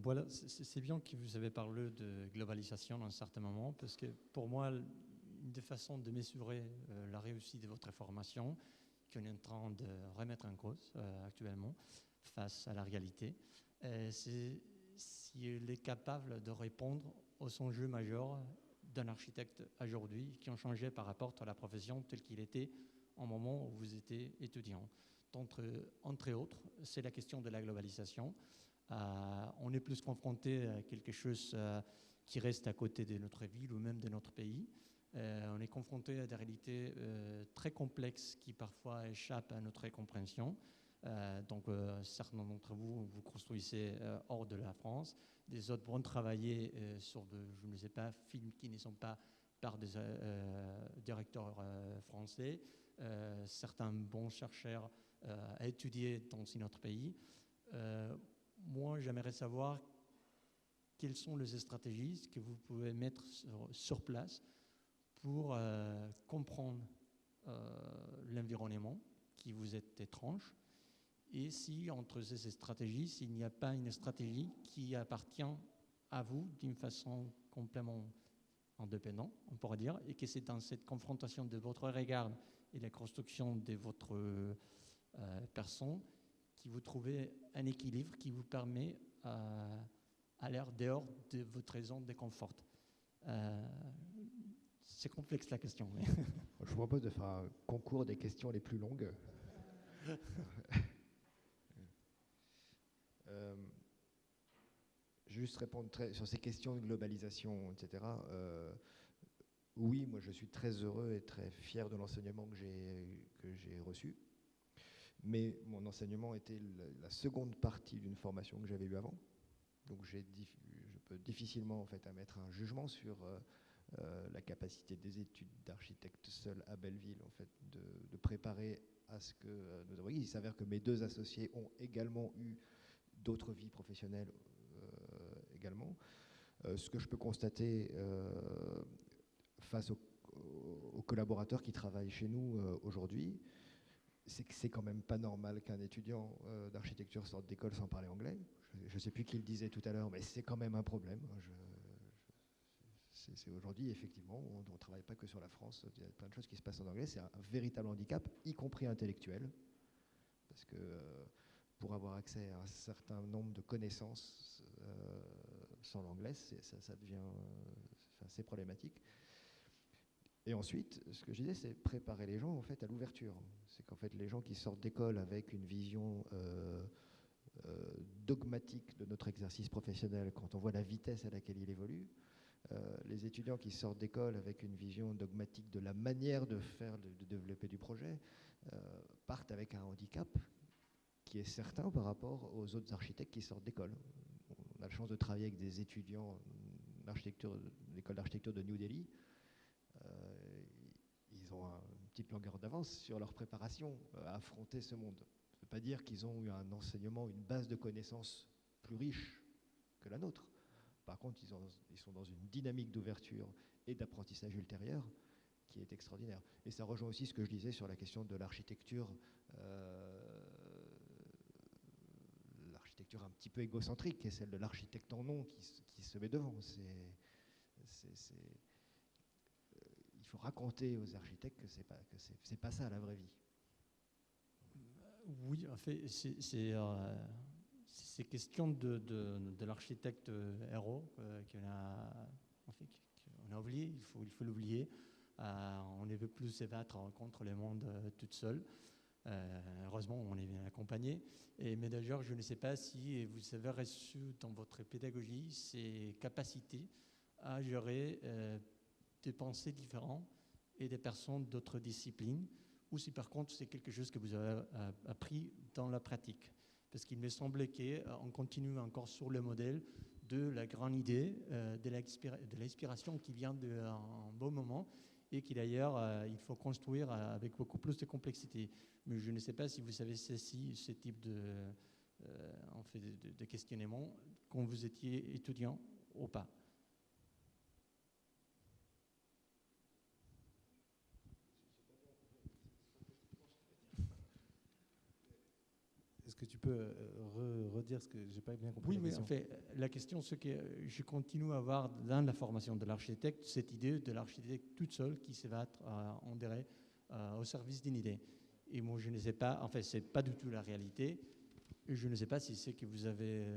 F: Voilà, c'est bien que vous avez parlé de globalisation à un certain moment, parce que pour moi, une des façons de mesurer la réussite de votre formation, qu'on est en train de remettre en cause actuellement, face à la réalité, c'est s'il est capable de répondre aux enjeux majeurs d'un architecte aujourd'hui qui ont changé par rapport à la profession telle qu'il était au moment où vous étiez étudiant. Entre autres, c'est la question de la globalisation. On est plus confronté à quelque chose qui reste à côté de notre ville ou même de notre pays. On est confronté à des réalités très complexes qui parfois échappent à notre compréhension. Certains d'entre vous, vous construisez hors de la France. Des autres vont travailler sur je ne sais pas, films qui ne sont pas par des directeurs français. Certains bons chercheurs à étudier dans un autre pays. Moi, j'aimerais savoir quelles sont les stratégies que vous pouvez mettre sur place pour comprendre l'environnement qui vous est étrange, et si entre ces stratégies, s'il n'y a pas une stratégie qui appartient à vous d'une façon complètement indépendante, on pourrait dire, et que c'est dans cette confrontation de votre regard et la construction de votre personne qui vous trouvez un équilibre qui vous permet à aller dehors de votre zone de confort. C'est complexe la question. Mais
I: Je vous propose de faire un concours des questions les plus longues. Juste répondre sur ces questions de globalisation, etc. Oui, moi je suis très heureux et très fier de l'enseignement que j'ai reçu. Mais mon enseignement était la seconde partie d'une formation que j'avais eue avant. Donc je peux difficilement en fait mettre un jugement sur la capacité des études d'architecte seul à Belleville en fait de préparer à ce que nous avons. Il s'avère que mes deux associés ont également eu d'autres vies professionnelles également. Ce que je peux constater face aux collaborateurs qui travaillent chez nous aujourd'hui, c'est que c'est quand même pas normal qu'un étudiant d'architecture sorte d'école sans parler anglais. Je ne sais plus qui le disait tout à l'heure, mais c'est quand même un problème. C'est aujourd'hui, effectivement, on ne travaille pas que sur la France, il y a plein de choses qui se passent en anglais, c'est un véritable handicap, y compris intellectuel, parce que pour avoir accès à un certain nombre de connaissances sans l'anglais, ça devient assez problématique. Et ensuite, ce que je disais, c'est préparer les gens en fait à l'ouverture. C'est qu'en fait, les gens qui sortent d'école avec une vision dogmatique de notre exercice professionnel, quand on voit la vitesse à laquelle il évolue, les étudiants qui sortent d'école avec une vision dogmatique de la manière de faire, de développer du projet, partent avec un handicap qui est certain par rapport aux autres architectes qui sortent d'école. On a la chance de travailler avec des étudiants d'architecture, de l'école d'architecture de New Delhi. Ils ont une petite longueur d'avance sur leur préparation à affronter ce monde. Ça ne veut pas dire qu'ils ont eu un enseignement, une base de connaissances plus riche que la nôtre. Par contre, ils sont dans une dynamique d'ouverture et d'apprentissage ultérieur qui est extraordinaire. Et ça rejoint aussi ce que je disais sur la question de l'architecture, l'architecture un petit peu égocentrique, qui est celle de l'architecte en nom qui se met devant. Il faut raconter aux architectes que c'est pas ça la vraie vie.
F: Oui, en fait, c'est question de l'architecte héros qu'on a oublié, il faut l'oublier. On ne veut plus se battre contre le monde toute seule. Heureusement, on est bien accompagné. Mais d'ailleurs, je ne sais pas si vous avez reçu dans votre pédagogie ces capacités à gérer des pensées différentes et des personnes d'autres disciplines, ou si par contre c'est quelque chose que vous avez appris dans la pratique. Parce qu'il me semblait qu'on continue encore sur le modèle de la grande idée, de l'inspiration qui vient d'un bon moment, et qui d'ailleurs, il faut construire avec beaucoup plus de complexité. Mais je ne sais pas si vous avez saisi ce type de questionnement quand vous étiez étudiant ou pas.
C: Est-ce que tu peux redire ce que j'ai pas bien compris?
F: Oui, mais en fait, la question, c'est que je continue à avoir dans la formation de l'architecte cette idée de l'architecte toute seule qui se va, on dirait, au service d'une idée. Et moi, je ne sais pas, en fait, c'est pas du tout la réalité. Je ne sais pas si c'est que vous avez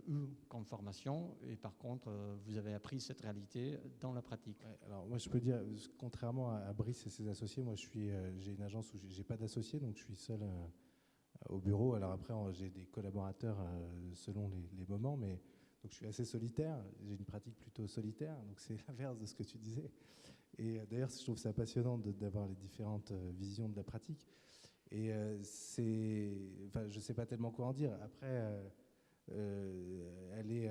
F: eu comme formation et par contre, vous avez appris cette réalité dans la pratique.
C: Ouais, alors moi, je peux dire, contrairement à Brice et ses associés, moi, j'ai une agence où j'ai pas d'associés, donc je suis seul au bureau. Alors après, j'ai des collaborateurs selon les moments, mais donc je suis assez solitaire. J'ai une pratique plutôt solitaire, donc c'est l'inverse de ce que tu disais. Et d'ailleurs, je trouve ça passionnant d'avoir les différentes visions de la pratique. Et je sais pas tellement quoi en dire. Après, elle est,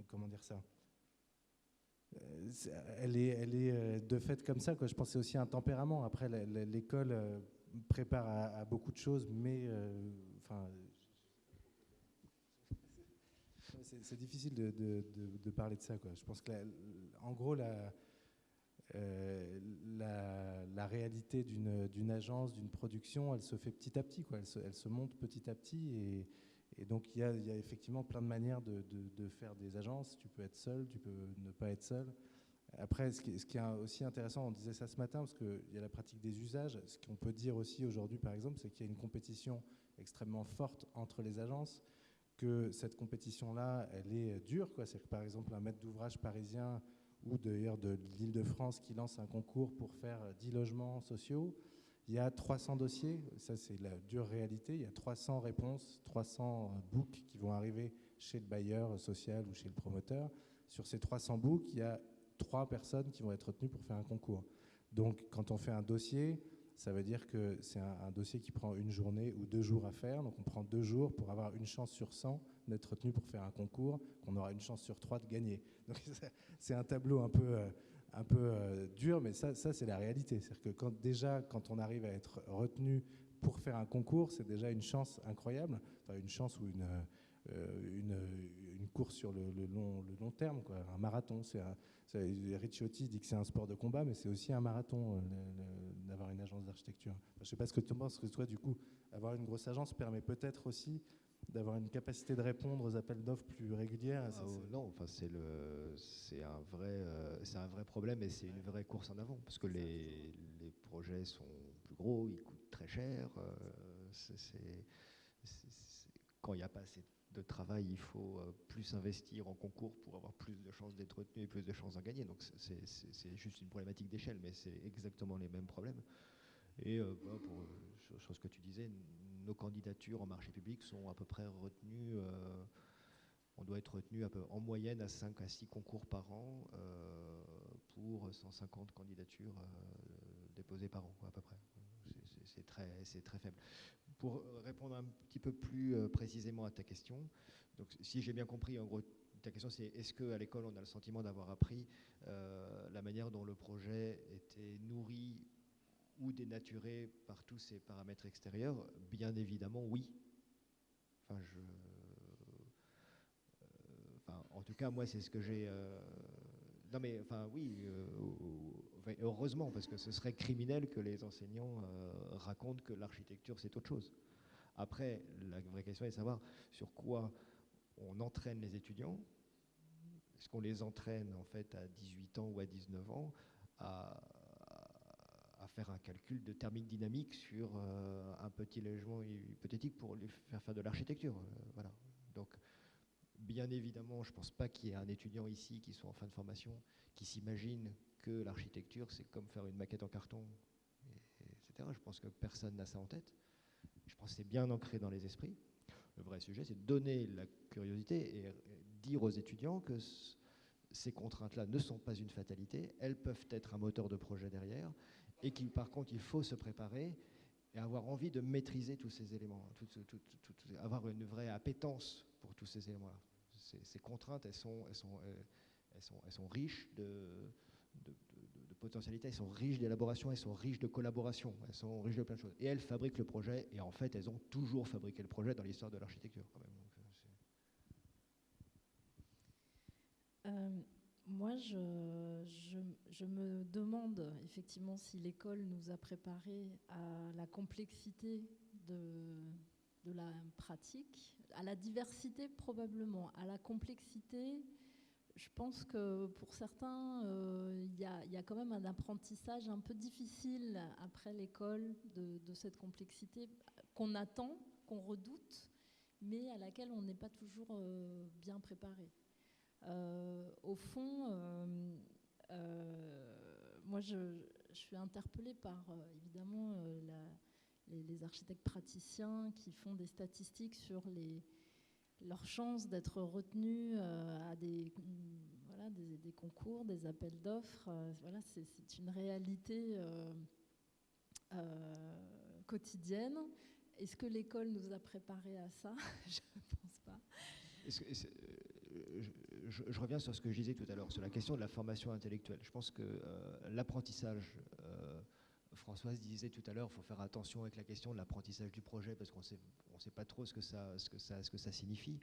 C: comment dire ça? Elle est de fait comme ça, quoi. Je pense que c'est aussi un tempérament. Après, l'école prépare à beaucoup de choses, mais C'est difficile de parler de ça, quoi. Je pense que, en gros, la réalité d'une agence, d'une production, elle se fait petit à petit, quoi. Elle se monte petit à petit. Et donc, il y a effectivement plein de manières de faire des agences. Tu peux être seul, tu peux ne pas être seul. Après, ce qui est aussi intéressant, on disait ça ce matin, parce qu'il y a la pratique des usages. Ce qu'on peut dire aussi aujourd'hui, par exemple, c'est qu'il y a une compétition extrêmement forte entre les agences, que cette compétition-là, elle est dure, quoi. C'est que, par exemple, un maître d'ouvrage parisien ou d'ailleurs de l'Île-de-France qui lance un concours pour faire 10 logements sociaux, il y a 300 dossiers, ça c'est la dure réalité, il y a 300 réponses, 300 books qui vont arriver chez le bailleur social ou chez le promoteur. Sur ces 300 books, il y a 3 personnes qui vont être retenues pour faire un concours. Donc quand on fait un dossier, ça veut dire que c'est un dossier qui prend 1 journée ou 2 jours à faire. Donc on prend 2 jours pour avoir une chance sur 100 d'être retenu pour faire un concours, qu'on aura une chance sur 3 de gagner. Donc c'est un tableau un peu dur, mais ça c'est la réalité. C'est-à-dire que quand on arrive à être retenu pour faire un concours, c'est déjà une chance incroyable. Enfin, une chance ou une course sur le long terme, quoi. Un marathon, Ricciotti dit que c'est un sport de combat, mais c'est aussi un marathon d'avoir une agence d'architecture. Enfin, je ne sais pas ce que tu penses, que toi, du coup, avoir une grosse agence permet peut-être aussi d'avoir une capacité de répondre aux appels d'offres plus régulières.
I: Non, enfin, c'est un vrai problème et c'est une vraie course en avant, parce que les projets sont plus gros, ils coûtent très cher. Quand il n'y a pas assez de travail, il faut plus investir en concours pour avoir plus de chances d'être retenu et plus de chances d'en gagner. Donc c'est juste une problématique d'échelle, mais c'est exactement les mêmes problèmes. Et sur ce que tu disais, nos candidatures en marché public sont à peu près retenues. On doit être retenu en moyenne à 5 à 6 concours par an pour 150 candidatures déposées par an, quoi, à peu près. C'est très faible. Pour répondre un petit peu plus précisément à ta question, donc, si j'ai bien compris, en gros, ta question c'est est-ce qu'à l'école on a le sentiment d'avoir appris la manière dont le projet était nourri ou dénaturé par tous ces paramètres extérieurs? Bien évidemment, oui. En tout cas, moi, c'est ce que j'ai... Non, mais enfin, oui, heureusement, parce que ce serait criminel que les enseignants racontent que l'architecture, c'est autre chose. Après, la vraie question est de savoir sur quoi on entraîne les étudiants. Est-ce qu'on les entraîne, en fait, à 18 ans ou à 19 ans à faire un calcul de thermique dynamique sur un petit logement hypothétique pour lui faire de l'architecture. Voilà. Donc, bien évidemment, je ne pense pas qu'il y ait un étudiant ici qui soit en fin de formation qui s'imagine que l'architecture, c'est comme faire une maquette en carton, etc. Je pense que personne n'a ça en tête. Je pense que c'est bien ancré dans les esprits. Le vrai sujet, c'est de donner la curiosité et dire aux étudiants que ces contraintes-là ne sont pas une fatalité, elles peuvent être un moteur de projet derrière, et qu'il, par contre, il faut se préparer et avoir envie de maîtriser tous ces éléments, avoir une vraie appétence pour tous ces éléments-là. Ces contraintes, elles sont riches de potentialités, elles sont riches d'élaboration, elles sont riches de collaboration, elles sont riches de plein de choses. Et elles fabriquent le projet, et en fait, elles ont toujours fabriqué le projet dans l'histoire de l'architecture, quand même.
J: Moi, je me demande effectivement si l'école nous a préparés à la complexité de la pratique, à la diversité probablement, à la complexité. Je pense que pour certains, il y a quand même un apprentissage un peu difficile après l'école de cette complexité qu'on attend, qu'on redoute, mais à laquelle on n'est pas toujours bien préparé. Au fond, moi je suis interpellée par évidemment les architectes praticiens qui font des statistiques sur leurs chances d'être retenus à des concours, des appels d'offres. Voilà, c'est une réalité quotidienne. Est-ce que l'école nous a préparés à ça? Je ne pense pas.
I: Je reviens sur ce que je disais tout à l'heure, sur la question de la formation intellectuelle. Je pense que l'apprentissage, Françoise disait tout à l'heure, il faut faire attention avec la question de l'apprentissage du projet, parce qu'on ne sait pas trop ce que ça signifie.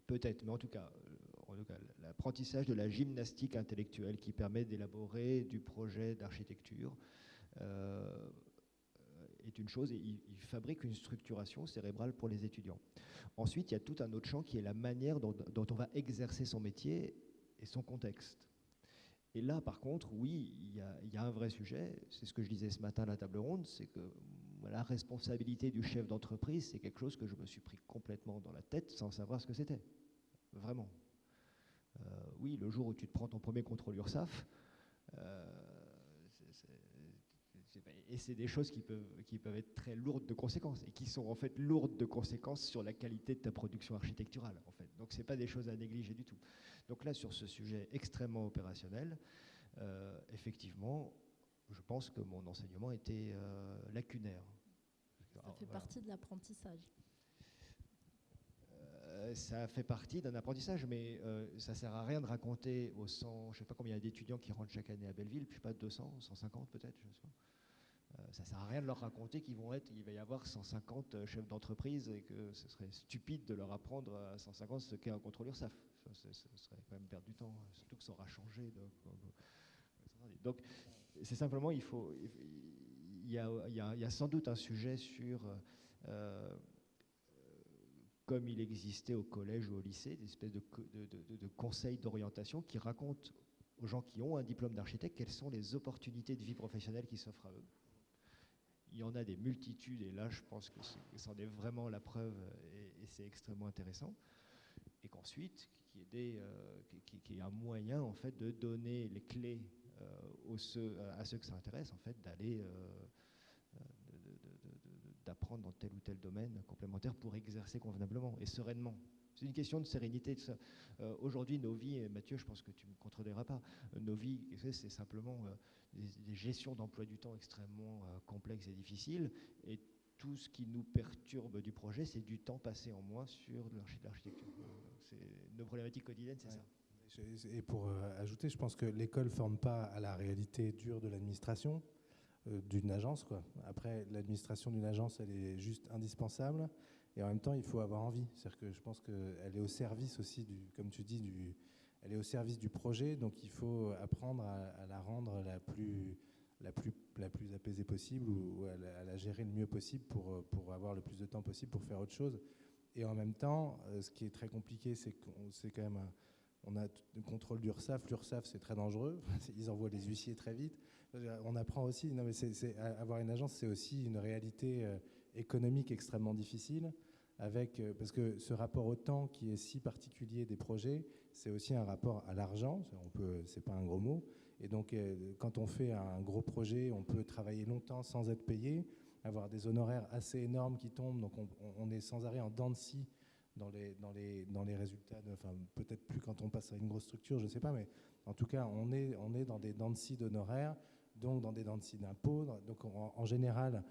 I: peut-être, mais en tout cas, l'apprentissage de la gymnastique intellectuelle qui permet d'élaborer du projet d'architecture est une chose, et il fabrique une structuration cérébrale pour les étudiants. Ensuite, il y a tout un autre champ qui est la manière dont on va exercer son métier et son contexte. Et là, par contre, oui, il y a un vrai sujet, c'est ce que je disais ce matin à la table ronde, c'est que la responsabilité du chef d'entreprise, c'est quelque chose que je me suis pris complètement dans la tête sans savoir ce que c'était. Vraiment. Oui, le jour où tu te prends ton premier contrôle URSSAF, et c'est des choses qui peuvent être très lourdes de conséquences, et qui sont en fait lourdes de conséquences sur la qualité de ta production architecturale, en fait. Donc c'est pas des choses à négliger du tout. Donc là, sur ce sujet extrêmement opérationnel, effectivement, je pense que mon enseignement était lacunaire.
J: Ça fait partie de l'apprentissage.
I: Ça fait partie d'un apprentissage, mais ça sert à rien de raconter aux 100, je sais pas combien il y a d'étudiants qui rentrent chaque année à Belleville, je sais pas, 200, 150 peut-être, je sais pas. Ça sert à rien de leur raconter qu'il va y avoir 150 chefs d'entreprise et que ce serait stupide de leur apprendre à 150 ce qu'est un contrôle URSSAF. Ce serait quand même perdre du temps, surtout que ça aura changé. Donc, c'est simplement, il y a sans doute un sujet sur, comme il existait au collège ou au lycée, des espèces de conseils d'orientation qui racontent aux gens qui ont un diplôme d'architecte quelles sont les opportunités de vie professionnelle qui s'offrent à eux. Il y en a des multitudes, et là, je pense que c'en est vraiment la preuve, et c'est extrêmement intéressant. Et qu'ensuite, qu'il y ait un moyen, en fait, de donner les clés à ceux que ça intéresse, en fait, d'apprendre dans tel ou tel domaine complémentaire pour exercer convenablement et sereinement. C'est une question de sérénité. De ça. Aujourd'hui, nos vies, et Mathieu, je pense que tu ne me contrediras pas, nos vies, c'est simplement des gestions d'emploi du temps extrêmement complexes et difficiles. Et tout ce qui nous perturbe du projet, c'est du temps passé en moins sur l'architecture. Nos problématiques quotidiennes, c'est ça.
C: Et pour ajouter, je pense que l'école ne forme pas à la réalité dure de l'administration d'une agence, quoi. Après, l'administration d'une agence, elle est juste indispensable. Et en même temps, il faut avoir envie. C'est-à-dire que je pense qu'elle est au service aussi, comme tu dis, elle est au service du projet. Donc il faut apprendre à la rendre la plus apaisée possible ou à la gérer le mieux possible pour avoir le plus de temps possible pour faire autre chose. Et en même temps, ce qui est très compliqué, c'est quand même... On a le contrôle d'URSSAF. L'URSSAF, c'est très dangereux. Ils envoient les huissiers très vite. On apprend aussi... Non, mais avoir une agence, c'est aussi une réalité économique extrêmement difficile. Parce que ce rapport au temps qui est si particulier des projets, c'est aussi un rapport à l'argent. C'est pas un gros mot. Et donc, quand on fait un gros projet, on peut travailler longtemps sans être payé, avoir des honoraires assez énormes qui tombent. Donc, on est sans arrêt en dents de scie dans les résultats. Enfin, peut-être plus quand on passe à une grosse structure, je ne sais pas, mais en tout cas, on est dans des dents de scie d'honoraires, donc dans des dents de scie d'impôts. Donc, en général,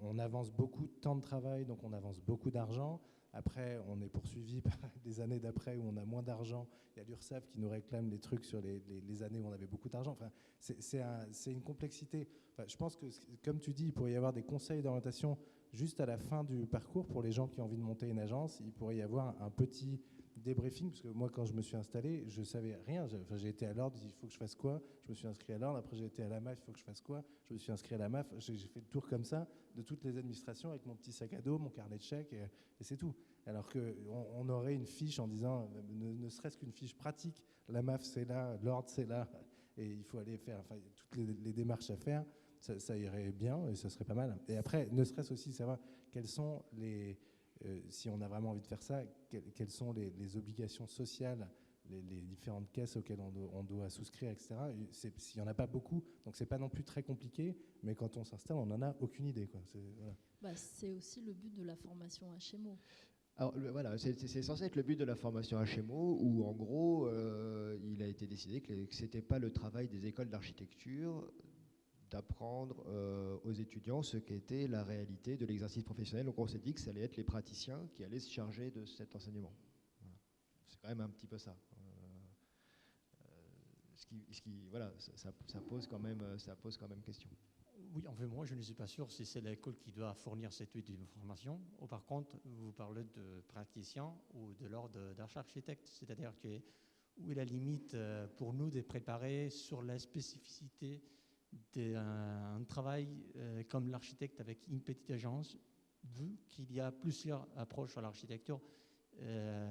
C: on avance beaucoup de temps de travail, donc on avance beaucoup d'argent. Après, on est poursuivi par des années d'après où on a moins d'argent. Il y a l'URSSAF qui nous réclame des trucs sur les années où on avait beaucoup d'argent. Enfin, c'est une complexité. Enfin, je pense que, comme tu dis, il pourrait y avoir des conseils d'orientation juste à la fin du parcours pour les gens qui ont envie de monter une agence. Il pourrait y avoir un petit débriefing, parce que moi, quand je me suis installé, je savais rien. J'ai été à l'ordre, il faut que je fasse quoi. Je me suis inscrit à l'ordre. Après, j'ai été à la MAF, il faut que je fasse quoi. Je me suis inscrit à la MAF. J'ai fait le tour comme ça de toutes les administrations avec mon petit sac à dos, mon carnet de chèques, et c'est tout. Alors qu'on aurait une fiche en disant, ne serait-ce qu'une fiche pratique, la MAF c'est là, l'ordre c'est là, et il faut aller faire toutes les démarches à faire, ça irait bien et ça serait pas mal. Et après, ne serait-ce aussi savoir quelles sont si on a vraiment envie de faire ça, quelles sont les obligations sociales, les différentes caisses auxquelles on doit souscrire, etc. Il n'y en a pas beaucoup, donc c'est pas non plus très compliqué, mais quand on s'installe, on n'en a aucune idée, quoi.
J: Voilà. C'est aussi le but de la formation HMO.
I: Alors voilà, c'est censé être le but de la formation HMO, où en gros, il a été décidé que ce n'était pas le travail des écoles d'architecture d'apprendre aux étudiants ce qu'était la réalité de l'exercice professionnel. Donc on s'est dit que ça allait être les praticiens qui allaient se charger de cet enseignement. Voilà. C'est quand même un petit peu ça. Voilà, ça pose quand même question.
F: Oui, en fait, moi, je ne suis pas sûr si c'est l'école qui doit fournir cette étude de formation, ou par contre, vous parlez de praticien ou de l'ordre d'architecte, c'est-à-dire que où est la limite pour nous de préparer sur la spécificité d'un travail comme l'architecte avec une petite agence, vu qu'il y a plusieurs approches à l'architecture.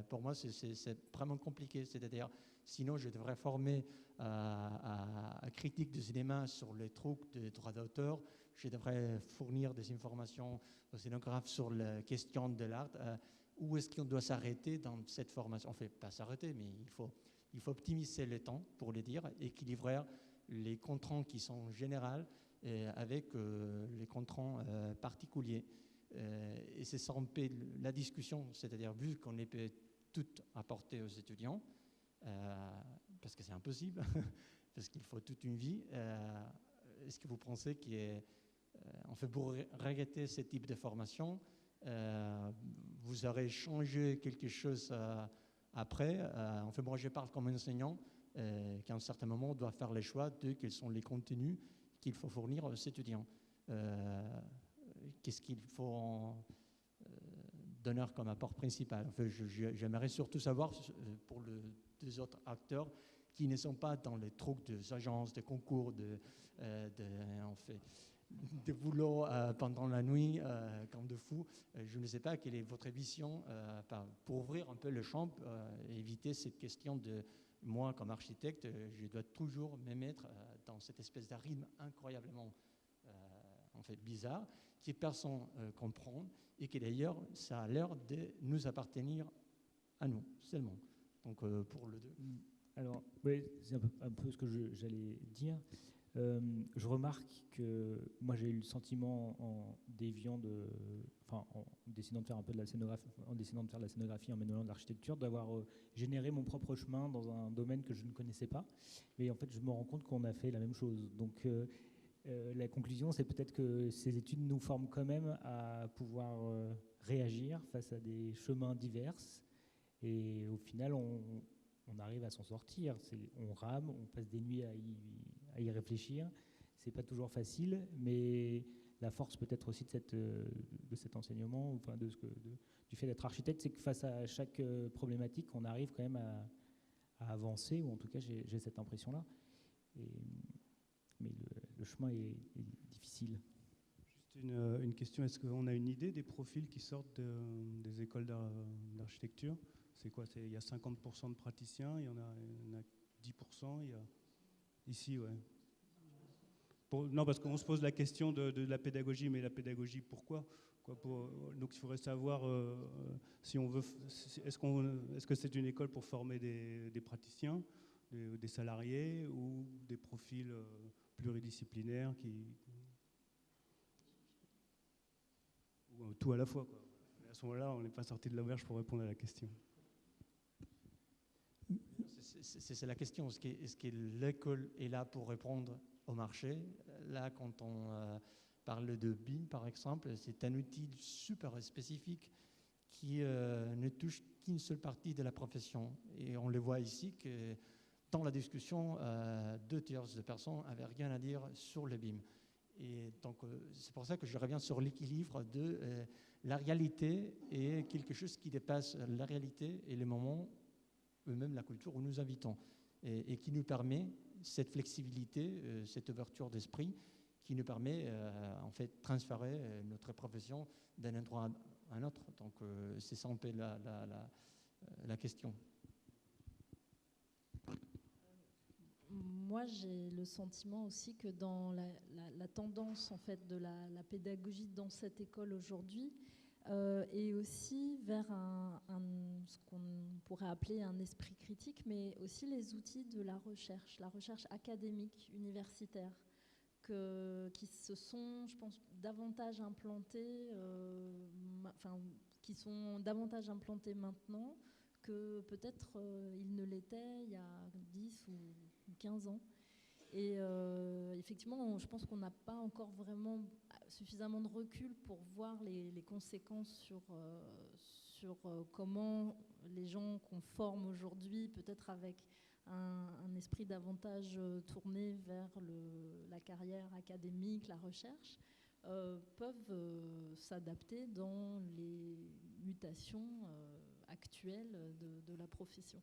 F: Pour moi, c'est vraiment compliqué. C'est-à-dire, sinon, je devrais former à critique de cinéma sur les trucs de droits d'auteur. Je devrais fournir des informations aux scénographes sur la question de l'art. Où est-ce qu'on doit s'arrêter dans cette formation? Enfin, pas s'arrêter, mais il faut optimiser le temps pour le dire, équilibrer les contraintes qui sont générales avec les contraintes particuliers. Et c'est ça un peu la discussion, c'est-à-dire vu qu'on ne peut tout apporter aux étudiants, parce que c'est impossible, parce qu'il faut toute une vie, est-ce que vous pensez qu'on fait pour regretter ce type de formation, vous aurez changé quelque chose après? En fait, moi je parle comme enseignant, qu'à un certain moment on doit faire les choix de quels sont les contenus qu'il faut fournir aux étudiants. Qu'est-ce qu'il faut donner comme apport principal? Enfin, j'aimerais surtout savoir pour les deux autres acteurs qui ne sont pas dans les trucs des agences, des concours, en fait, de boulot pendant la nuit, comme de fou. Je ne sais pas quelle est votre vision pour ouvrir un peu le champ et éviter cette question de moi, comme architecte, je dois toujours me mettre dans cette espèce de rythme incroyablement en fait bizarre, qui personne comprend et qui d'ailleurs, ça a l'air de nous appartenir à nous seulement. Donc pour le deux.
G: Alors, oui, c'est un peu ce que j'allais dire. Je remarque que moi j'ai eu le sentiment en décidant de faire un peu de la scénographie, en décidant de faire de la scénographie, en mélangeant de l'architecture, d'avoir généré mon propre chemin dans un domaine que je ne connaissais pas. Mais en fait, je me rends compte qu'on a fait la même chose. Donc la conclusion, c'est peut-être que ces études nous forment quand même à pouvoir réagir face à des chemins divers. Et au final, on arrive à s'en sortir. On rame, on passe des nuits à y réfléchir. C'est pas toujours facile, mais la force peut-être aussi de cet enseignement, enfin du fait d'être architecte, c'est que face à chaque problématique, on arrive quand même à avancer, ou en tout cas j'ai cette impression-là. Mais le chemin est difficile.
A: Juste une question, est-ce qu'on a une idée des profils qui sortent des écoles d'architecture? C'est quoi? Il y a 50% de praticiens, il y en a 10%, il y a... Ici, ouais. Non, parce qu'on se pose la question de la pédagogie, mais la pédagogie, pourquoi? Donc il faudrait savoir si on veut... Est-ce que c'est une école pour former des praticiens, des salariés, ou des profils pluridisciplinaires ou tout à la fois, quoi. À ce moment-là, on n'est pas sorti de l'auberge pour répondre à la question.
F: C'est la question. Est-ce que l'école est là pour répondre au marché? Là, quand on parle de BIM, par exemple, c'est un outil super spécifique qui ne touche qu'une seule partie de la profession. Et on le voit ici que dans la discussion, 2/3 des personnes n'avaient rien à dire sur le BIM. Et donc, c'est pour ça que je reviens sur l'équilibre de la réalité et quelque chose qui dépasse la réalité et les moments, même la culture où nous habitons, et qui nous permet cette flexibilité, cette ouverture d'esprit, qui nous permet en fait de transférer notre profession d'un endroit à un autre. Donc, c'est ça un peu la question.
J: Moi, j'ai le sentiment aussi que dans la tendance en fait de la pédagogie dans cette école aujourd'hui, et aussi vers ce qu'on pourrait appeler un esprit critique, mais aussi les outils de la recherche académique, universitaire, qui se sont, je pense, davantage implantés, qui sont davantage implantés maintenant que peut-être ils ne l'étaient il y a 10 ou 15 ans. Et effectivement, je pense qu'on n'a pas encore vraiment suffisamment de recul pour voir les conséquences sur comment les gens qu'on forme aujourd'hui, peut-être avec un esprit davantage tourné vers la carrière académique, la recherche, peuvent s'adapter dans les mutations actuelles de la profession.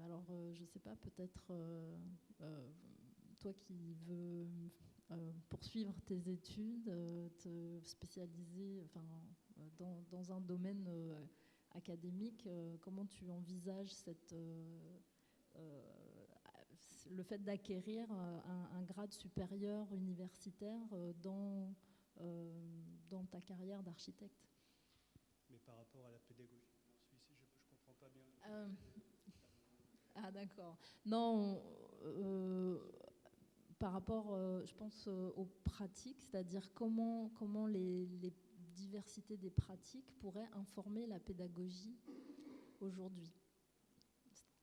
J: Alors, je ne sais pas, peut-être toi qui veux poursuivre tes études, te spécialiser dans un domaine académique, comment tu envisages le fait d'acquérir un grade supérieur universitaire dans ta carrière d'architecte?
A: Mais par rapport à la pédagogie, celui-ci, je ne comprends pas bien.
J: Ah d'accord. Non, par rapport, je pense, aux pratiques, c'est-à-dire comment les diversités des pratiques pourraient informer la pédagogie aujourd'hui,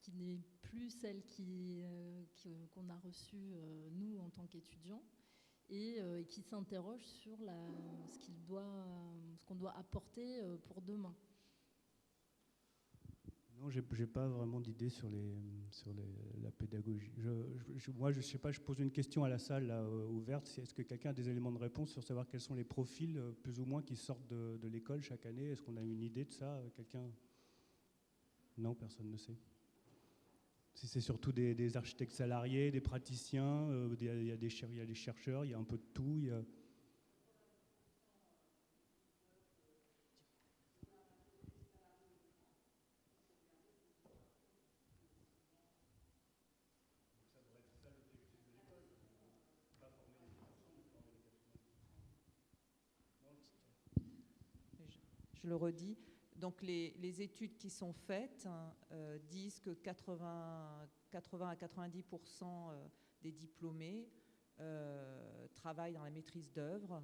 J: qui n'est plus celle qu'on a reçue, nous, en tant qu'étudiants, et qui s'interroge sur ce qu'on doit apporter pour demain.
A: Non, j'ai pas vraiment d'idée sur la pédagogie. Moi, je sais pas, je pose une question à la salle là, ouverte. Est-ce que quelqu'un a des éléments de réponse sur savoir quels sont les profils, plus ou moins, qui sortent de l'école chaque année? Est-ce qu'on a une idée de ça? Quelqu'un? Non, personne ne sait. Si c'est surtout des architectes salariés, des praticiens, il y a des chercheurs, il y a un peu de tout.
K: Je le redis. Donc les études qui sont faites disent que 80 à 90% des diplômés travaillent dans la maîtrise d'œuvre,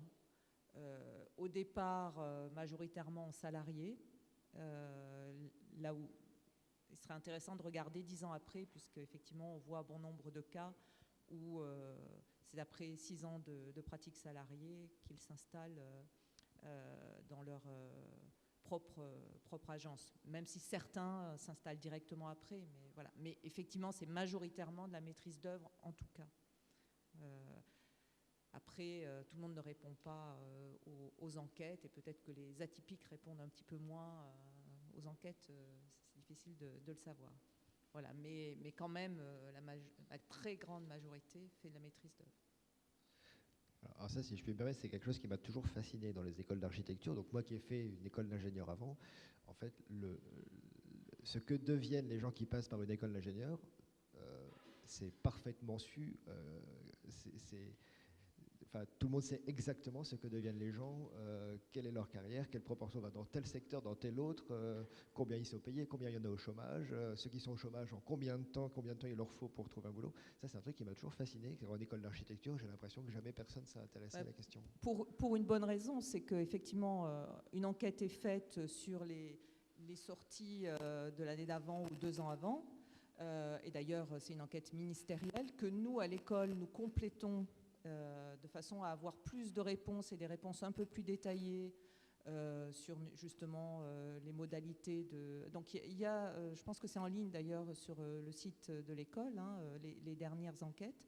K: au départ majoritairement salariés, là où il serait intéressant de regarder 10 ans après, puisque effectivement on voit bon nombre de cas où c'est après 6 ans de pratique salariée qu'ils s'installent dans leur propre agence, même si certains s'installent directement après. Mais, voilà. Mais effectivement, c'est majoritairement de la maîtrise d'œuvre, en tout cas. Après, tout le monde ne répond pas aux enquêtes, et peut-être que les atypiques répondent un petit peu moins aux enquêtes. C'est difficile de le savoir. Voilà. Mais quand même, la très grande majorité fait de la maîtrise d'œuvre.
I: Alors ça, si je puis me permettre, c'est quelque chose qui m'a toujours fasciné dans les écoles d'architecture. Donc moi qui ai fait une école d'ingénieur avant, en fait, ce que deviennent les gens qui passent par une école d'ingénieur, c'est parfaitement su. Tout le monde sait exactement ce que deviennent les gens, quelle est leur carrière, quelle proportion va dans tel secteur, dans tel autre, combien ils sont payés, combien il y en a au chômage, ceux qui sont au chômage, en combien de temps il leur faut pour trouver un boulot. Ça, c'est un truc qui m'a toujours fasciné. En école d'architecture, j'ai l'impression que jamais personne s'est intéressé à la question.
K: Pour une bonne raison, c'est qu'effectivement, une enquête est faite sur les sorties de l'année d'avant ou 2 ans avant. Et d'ailleurs, c'est une enquête ministérielle que nous, à l'école, nous complétons de façon à avoir plus de réponses et des réponses un peu plus détaillées sur justement les modalités de... Donc il y a, je pense que c'est en ligne d'ailleurs sur le site de l'école, hein, les dernières enquêtes.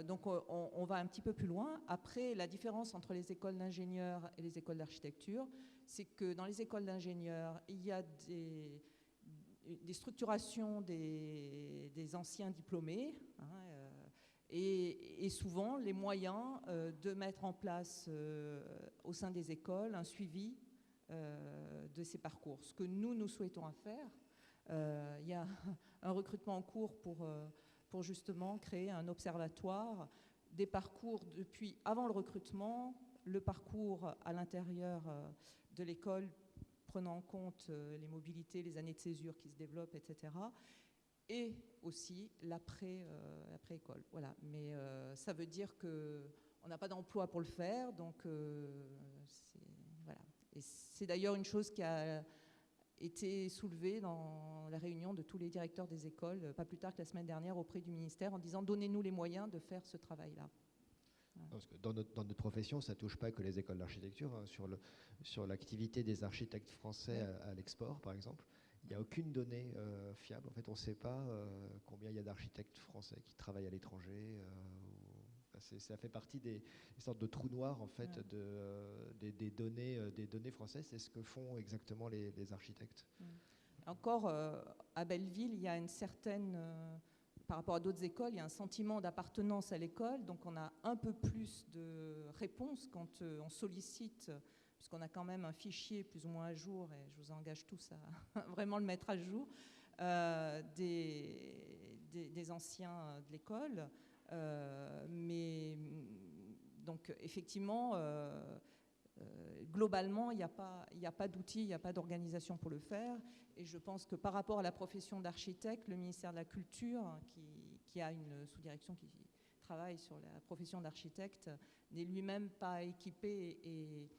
K: Donc on va un petit peu plus loin. Après, la différence entre les écoles d'ingénieurs et les écoles d'architecture, c'est que dans les écoles d'ingénieurs, il y a des structurations des anciens diplômés, hein, et souvent les moyens de mettre en place au sein des écoles un suivi de ces parcours. Ce que nous souhaitons faire, il y a un recrutement en cours pour justement créer un observatoire des parcours depuis avant le recrutement, le parcours à l'intérieur de l'école, prenant en compte les mobilités, les années de césure qui se développent, etc., et aussi l'après-école. Voilà. Mais ça veut dire qu'on n'a pas d'emploi pour le faire, donc voilà. Et c'est d'ailleurs une chose qui a été soulevée dans la réunion de tous les directeurs des écoles, pas plus tard que la semaine dernière, auprès du ministère, en disant « donnez-nous les moyens de faire ce travail-là ».
I: Parce que dans notre profession, ça ne touche pas que les écoles d'architecture. Hein. Sur l'activité des architectes français à l'export, par exemple, Il n'y a aucune donnée fiable. En fait, on ne sait pas combien il y a d'architectes français qui travaillent à l'étranger. Ça fait partie des sortes de trous noirs en fait, des données françaises. C'est ce que font exactement les architectes.
K: Encore, à Belleville, il y a une certaine, par rapport à d'autres écoles, il y a un sentiment d'appartenance à l'école. Donc on a un peu plus de réponses quand on sollicite, puisqu'on a quand même un fichier plus ou moins à jour, et je vous engage tous à vraiment le mettre à jour, des anciens de l'école. Mais donc effectivement, globalement, il n'y a pas d'outils, il n'y a pas d'organisation pour le faire. Et je pense que par rapport à la profession d'architecte, le ministère de la Culture, qui a une sous-direction qui travaille sur la profession d'architecte, n'est lui-même pas équipé, et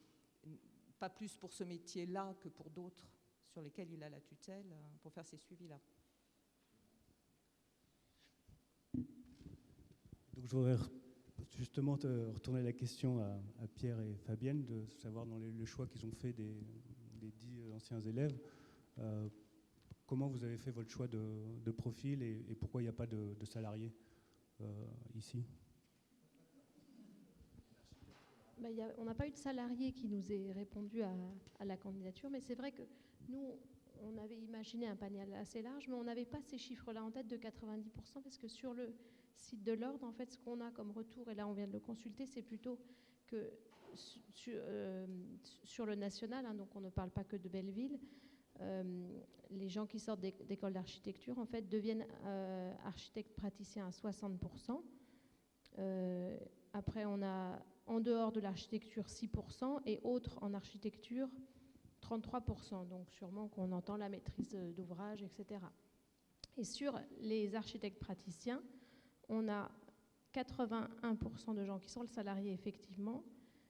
K: pas plus pour ce métier-là que pour d'autres sur lesquels il a la tutelle, pour faire ces suivis-là.
A: Donc je voudrais justement retourner la question à Pierre et Fabienne, de savoir dans le choix qu'ils ont fait des 10 anciens élèves, comment vous avez fait votre choix de profil et pourquoi il n'y a pas de salariés ici?
L: On n'a pas eu de salarié qui nous ait répondu à la candidature, mais c'est vrai que nous, on avait imaginé un panel assez large, mais on n'avait pas ces chiffres-là en tête de 90%, parce que sur le site de l'ordre, en fait, ce qu'on a comme retour, et là on vient de le consulter, c'est plutôt que sur le national, hein, donc on ne parle pas que de Belleville, les gens qui sortent d'école d'architecture, en fait, deviennent architectes praticiens à 60%. Après, on a en dehors de l'architecture 6% et autres en architecture 33%. Donc sûrement qu'on entend la maîtrise d'ouvrage, etc. Et sur les architectes praticiens, on a 81% de gens qui sont le salarié effectivement,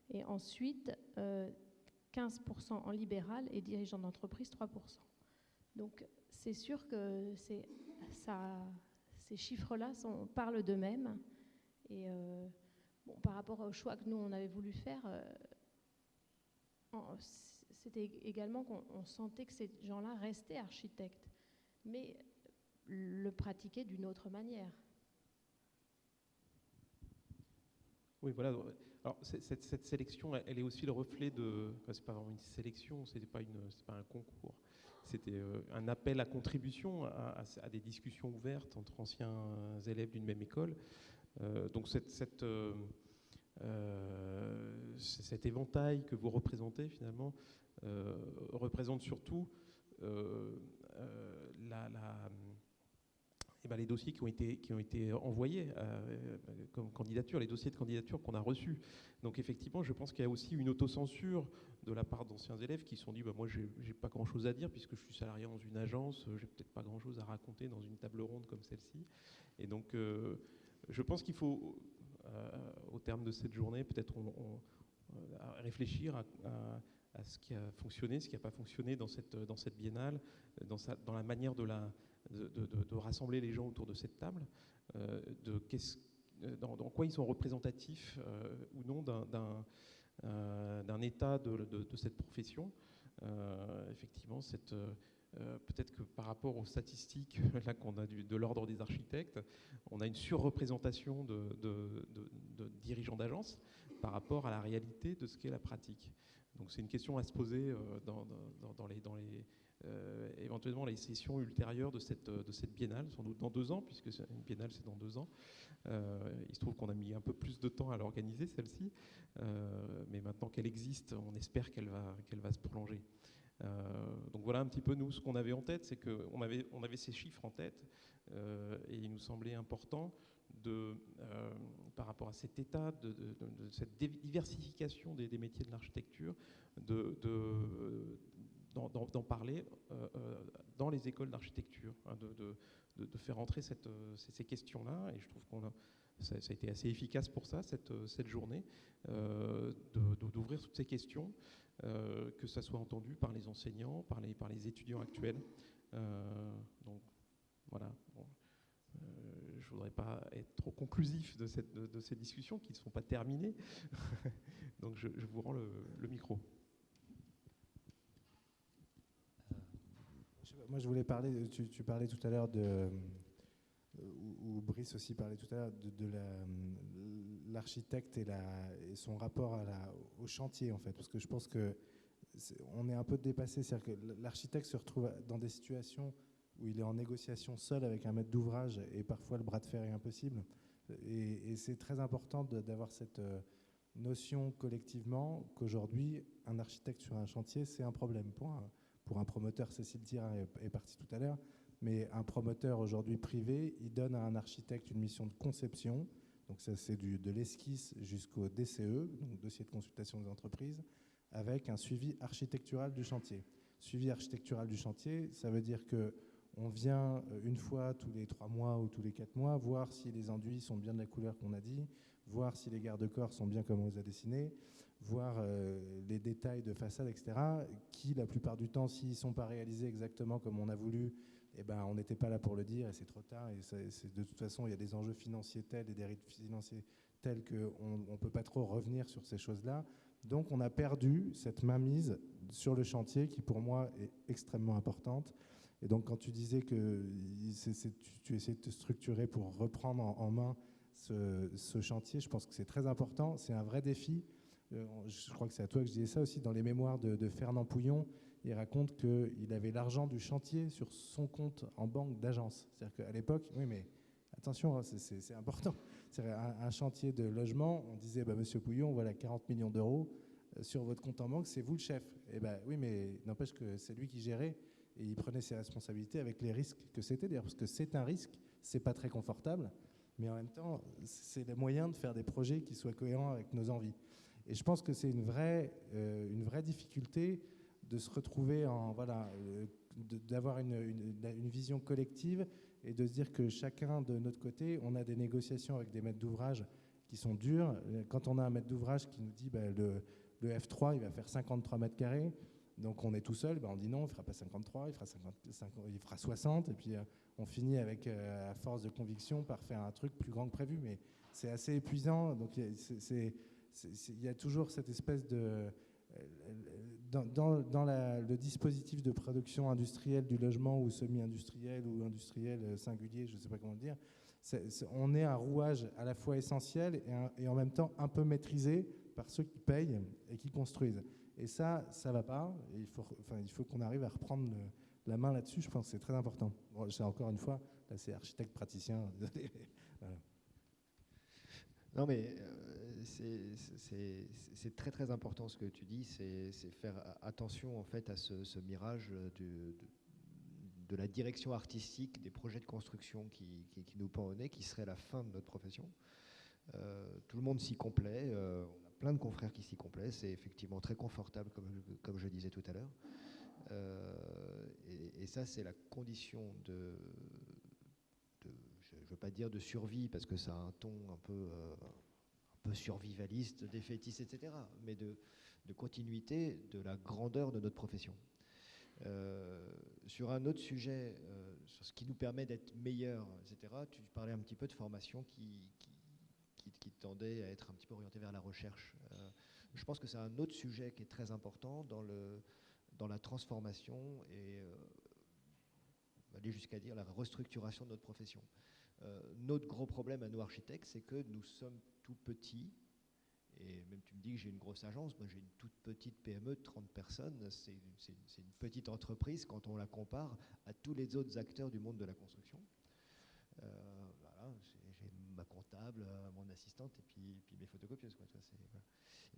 L: et ensuite 15% en libéral et dirigeants d'entreprise 3%. Donc c'est sûr que ces chiffres-là parlent d'eux-mêmes. Et par rapport au choix que nous on avait voulu faire, c'était également qu'on sentait que ces gens-là restaient architectes, mais le pratiquaient d'une autre manière.
E: Oui, voilà. Alors, cette sélection, elle est aussi le reflet de... Enfin, c'est pas vraiment une sélection, c'est pas un concours. C'était un appel à contribution à des discussions ouvertes entre anciens élèves d'une même école. Donc cet éventail que vous représentez, finalement, représente surtout les dossiers qui ont été envoyés comme candidature, les dossiers de candidature qu'on a reçus. Donc effectivement, je pense qu'il y a aussi une autocensure de la part d'anciens élèves qui se sont dit moi j'ai pas grand chose à dire puisque je suis salarié dans une agence, j'ai peut-être pas grand chose à raconter dans une table ronde comme celle-ci. Et donc je pense qu'il faut au terme de cette journée peut-être réfléchir à ce qui a fonctionné, ce qui n'a pas fonctionné dans cette biennale, dans la manière de rassembler les gens autour de cette table, dans quoi ils sont représentatifs ou non d'un état de cette profession. Effectivement, peut-être que par rapport aux statistiques là, qu'on a de l'ordre des architectes, on a une surreprésentation de dirigeants d'agence par rapport à la réalité de ce qu'est la pratique. Donc c'est une question à se poser éventuellement les sessions ultérieures de cette biennale, sans doute dans 2 ans, puisque une biennale c'est dans 2 ans. Il se trouve qu'on a mis un peu plus de temps à l'organiser, celle-ci, mais maintenant qu'elle existe, on espère qu'elle va se prolonger. Donc voilà un petit peu nous ce qu'on avait en tête, c'est qu'on avait ces chiffres en tête, et il nous semblait important par rapport à cet état, de cette diversification des métiers de l'architecture, d'en parler dans les écoles d'architecture, hein, de faire entrer ces questions-là, et je trouve ça a été assez efficace pour ça, cette journée, d'ouvrir toutes ces questions, que ça soit entendu par les enseignants, par les étudiants actuels. Donc voilà. Bon. Je ne voudrais pas être trop conclusif de ces discussions qui ne sont pas terminées. Donc je vous rends le micro.
C: Moi, je voulais parler, tu parlais tout à l'heure ou Brice aussi parlait tout à l'heure de l'architecte et son rapport au chantier, en fait, parce que je pense on est un peu dépassé, c'est-à-dire que l'architecte se retrouve dans des situations où il est en négociation seul avec un maître d'ouvrage et parfois le bras de fer est impossible. Et c'est très important d'avoir cette notion collectivement qu'aujourd'hui, un architecte sur un chantier, c'est un problème. Pour un promoteur, Cécile Thirin est partie tout à l'heure, mais un promoteur aujourd'hui privé, il donne à un architecte une mission de conception, donc ça c'est de l'esquisse jusqu'au DCE, donc dossier de consultation des entreprises, avec un suivi architectural du chantier. Suivi architectural du chantier, ça veut dire qu'on vient une fois tous les 3 mois ou tous les 4 mois voir si les enduits sont bien de la couleur qu'on a dit, voir si les garde-corps sont bien comme on les a dessinés, voir les détails de façade, etc., qui, la plupart du temps, s'ils ne sont pas réalisés exactement comme on a voulu, eh ben, on n'était pas là pour le dire et c'est trop tard. Et de toute façon, il y a des enjeux financiers tels et des rythmes financiers tels qu'on ne peut pas trop revenir sur ces choses-là. Donc, on a perdu cette mainmise sur le chantier qui, pour moi, est extrêmement importante. Et donc, quand tu disais que tu essayais de te structurer pour reprendre en main ce chantier, je pense que c'est très important. C'est un vrai défi. Je crois que c'est à toi que je disais ça aussi. Dans les mémoires de Fernand Pouillon, il raconte qu'il avait l'argent du chantier sur son compte en banque d'agence. C'est-à-dire qu'à l'époque, oui, mais attention, hein, c'est important. C'est un chantier de logement, on disait, bah, Monsieur Pouillon, voilà 40 millions d'euros sur votre compte en banque, c'est vous le chef. Et ben oui, mais n'empêche que c'est lui qui gérait et il prenait ses responsabilités avec les risques que c'était, d'ailleurs, parce que c'est un risque, c'est pas très confortable, mais en même temps, c'est le moyen de faire des projets qui soient cohérents avec nos envies. Et je pense que c'est une vraie difficulté de se retrouver d'avoir une vision collective et de se dire que chacun de notre côté, on a des négociations avec des maîtres d'ouvrage qui sont durs. Quand on a un maître d'ouvrage qui nous dit le F3, il va faire 53 mètres carrés, donc on est tout seul, on dit non, il ne fera pas 53, il fera 60, et puis on finit avec, à force de conviction, par faire un truc plus grand que prévu. Mais c'est assez épuisant, donc il y a toujours cette espèce de... Dans le dispositif de production industrielle du logement ou semi-industriel ou industriel singulier, je ne sais pas comment le dire, on est un rouage à la fois essentiel et en même temps un peu maîtrisé par ceux qui payent et qui construisent. Et ça ne va pas. Et il faut qu'on arrive à reprendre la main là-dessus. Je pense que c'est très important. Bon, c'est encore une fois, là c'est architecte praticien. Désolé. Voilà.
I: Non, mais c'est très très important ce que tu dis, c'est faire attention en fait à ce mirage de la direction artistique des projets de construction qui nous pend au nez, qui serait la fin de notre profession. Tout le monde s'y complaît, on a plein de confrères qui s'y complaisent, c'est effectivement très confortable comme je disais tout à l'heure. Et ça c'est la condition je ne veux pas dire de survie parce que ça a un ton un peu survivaliste, défaitiste, etc., mais de continuité de la grandeur de notre profession. Sur un autre sujet, sur ce qui nous permet d'être meilleurs, etc., tu parlais un petit peu de formation qui tendait à être un petit peu orientée vers la recherche. Je pense que c'est un autre sujet qui est très important dans la transformation et aller jusqu'à dire la restructuration de notre profession. Notre gros problème à nous architectes, c'est que nous sommes tout petits, et même tu me dis que j'ai une grosse agence, moi j'ai une toute petite PME de 30 personnes, c'est une petite entreprise quand on la compare à tous les autres acteurs du monde de la construction. Voilà, j'ai ma comptable, mon assistante et puis mes photocopieuses, quoi. Voilà.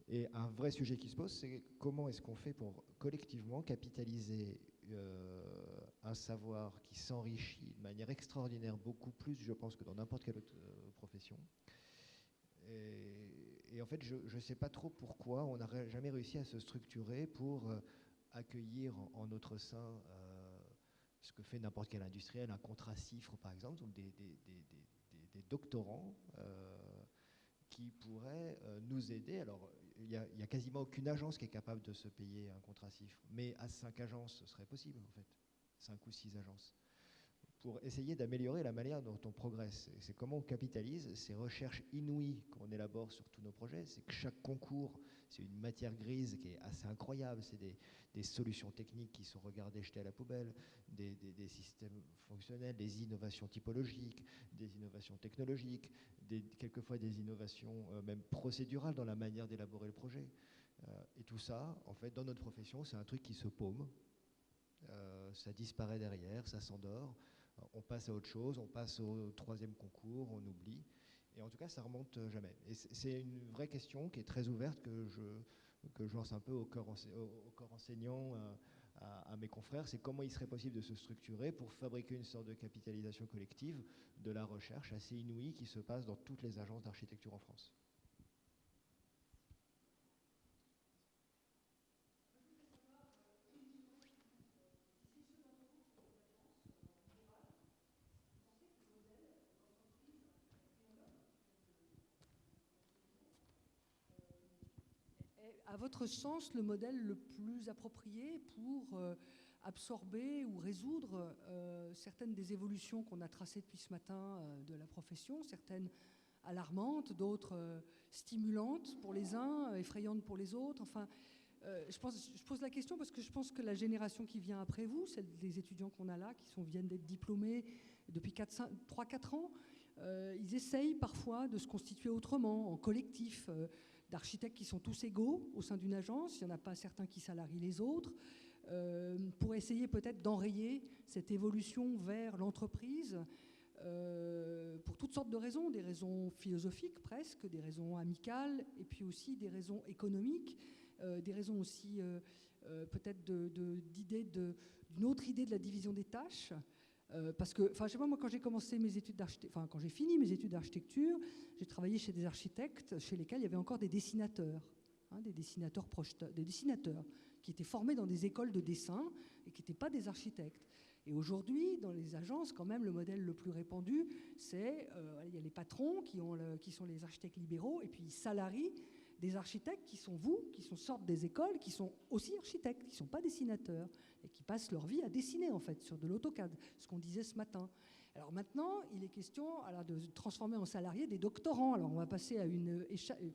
I: Et un vrai sujet qui se pose, c'est comment est-ce qu'on fait pour collectivement capitaliser un savoir qui s'enrichit de manière extraordinaire, beaucoup plus, je pense, que dans n'importe quelle autre profession. Et en fait, je ne sais pas trop pourquoi on n'a jamais réussi à se structurer pour accueillir en notre sein ce que fait n'importe quel industriel, un contrat CIFRE par exemple, donc des doctorants qui pourraient nous aider. Alors, il n'y a quasiment aucune agence qui est capable de se payer un contrat CIFRE, mais à 5 agences, ce serait possible en fait, 5 ou 6 agences, pour essayer d'améliorer la manière dont on progresse. Et c'est comment on capitalise ces recherches inouïes qu'on élabore sur tous nos projets. C'est que chaque concours, c'est une matière grise qui est assez incroyable. C'est des solutions techniques qui sont regardées, jetées à la poubelle, des systèmes fonctionnels, des innovations typologiques, des innovations technologiques, quelquefois des innovations même procédurales dans la manière d'élaborer le projet. Et tout ça, en fait, dans notre profession, c'est un truc qui se paume. Ça disparaît derrière, ça s'endort. On passe à autre chose, on passe au 3e concours, on oublie. Et en tout cas, ça remonte jamais. Et c'est une vraie question qui est très ouverte que je lance un peu au corps enseignant, à mes confrères. C'est comment il serait possible de se structurer pour fabriquer une sorte de capitalisation collective de la recherche assez inouïe qui se passe dans toutes les agences d'architecture en France.
M: À votre sens, le modèle le plus approprié pour absorber ou résoudre certaines des évolutions qu'on a tracées depuis ce matin de la profession, certaines alarmantes, d'autres stimulantes pour les uns, effrayantes pour les autres. Enfin, je pose la question parce que je pense que la génération qui vient après vous, celle des étudiants qu'on a là, viennent d'être diplômés depuis 3-4 ans, ils essayent parfois de se constituer autrement, en collectif, d'architectes qui sont tous égaux au sein d'une agence, il n'y en a pas certains qui salarient les autres, pour essayer peut-être d'enrayer cette évolution vers l'entreprise, pour toutes sortes de raisons, des raisons philosophiques presque, des raisons amicales, et puis aussi des raisons économiques, des raisons aussi peut-être d'une autre idée de la division des tâches. Parce que, je sais pas, moi, quand j'ai commencé mes études d'architecture, quand j'ai fini mes études d'architecture, j'ai travaillé chez des architectes chez lesquels il y avait encore des dessinateurs, des dessinateurs projeteurs, des dessinateurs qui étaient formés dans des écoles de dessin et qui n'étaient pas des architectes. Et aujourd'hui, dans les agences, quand même, le modèle le plus répandu, c'est il y a les patrons qui sont les architectes libéraux, et puis ils salarient des architectes qui sortent des écoles, qui sont aussi architectes, qui ne sont pas dessinateurs, et qui passent leur vie à dessiner, en fait, sur de l'AutoCAD, ce qu'on disait ce matin. Alors maintenant, il est question de transformer en salariés des doctorants. Alors on va passer à une échelle,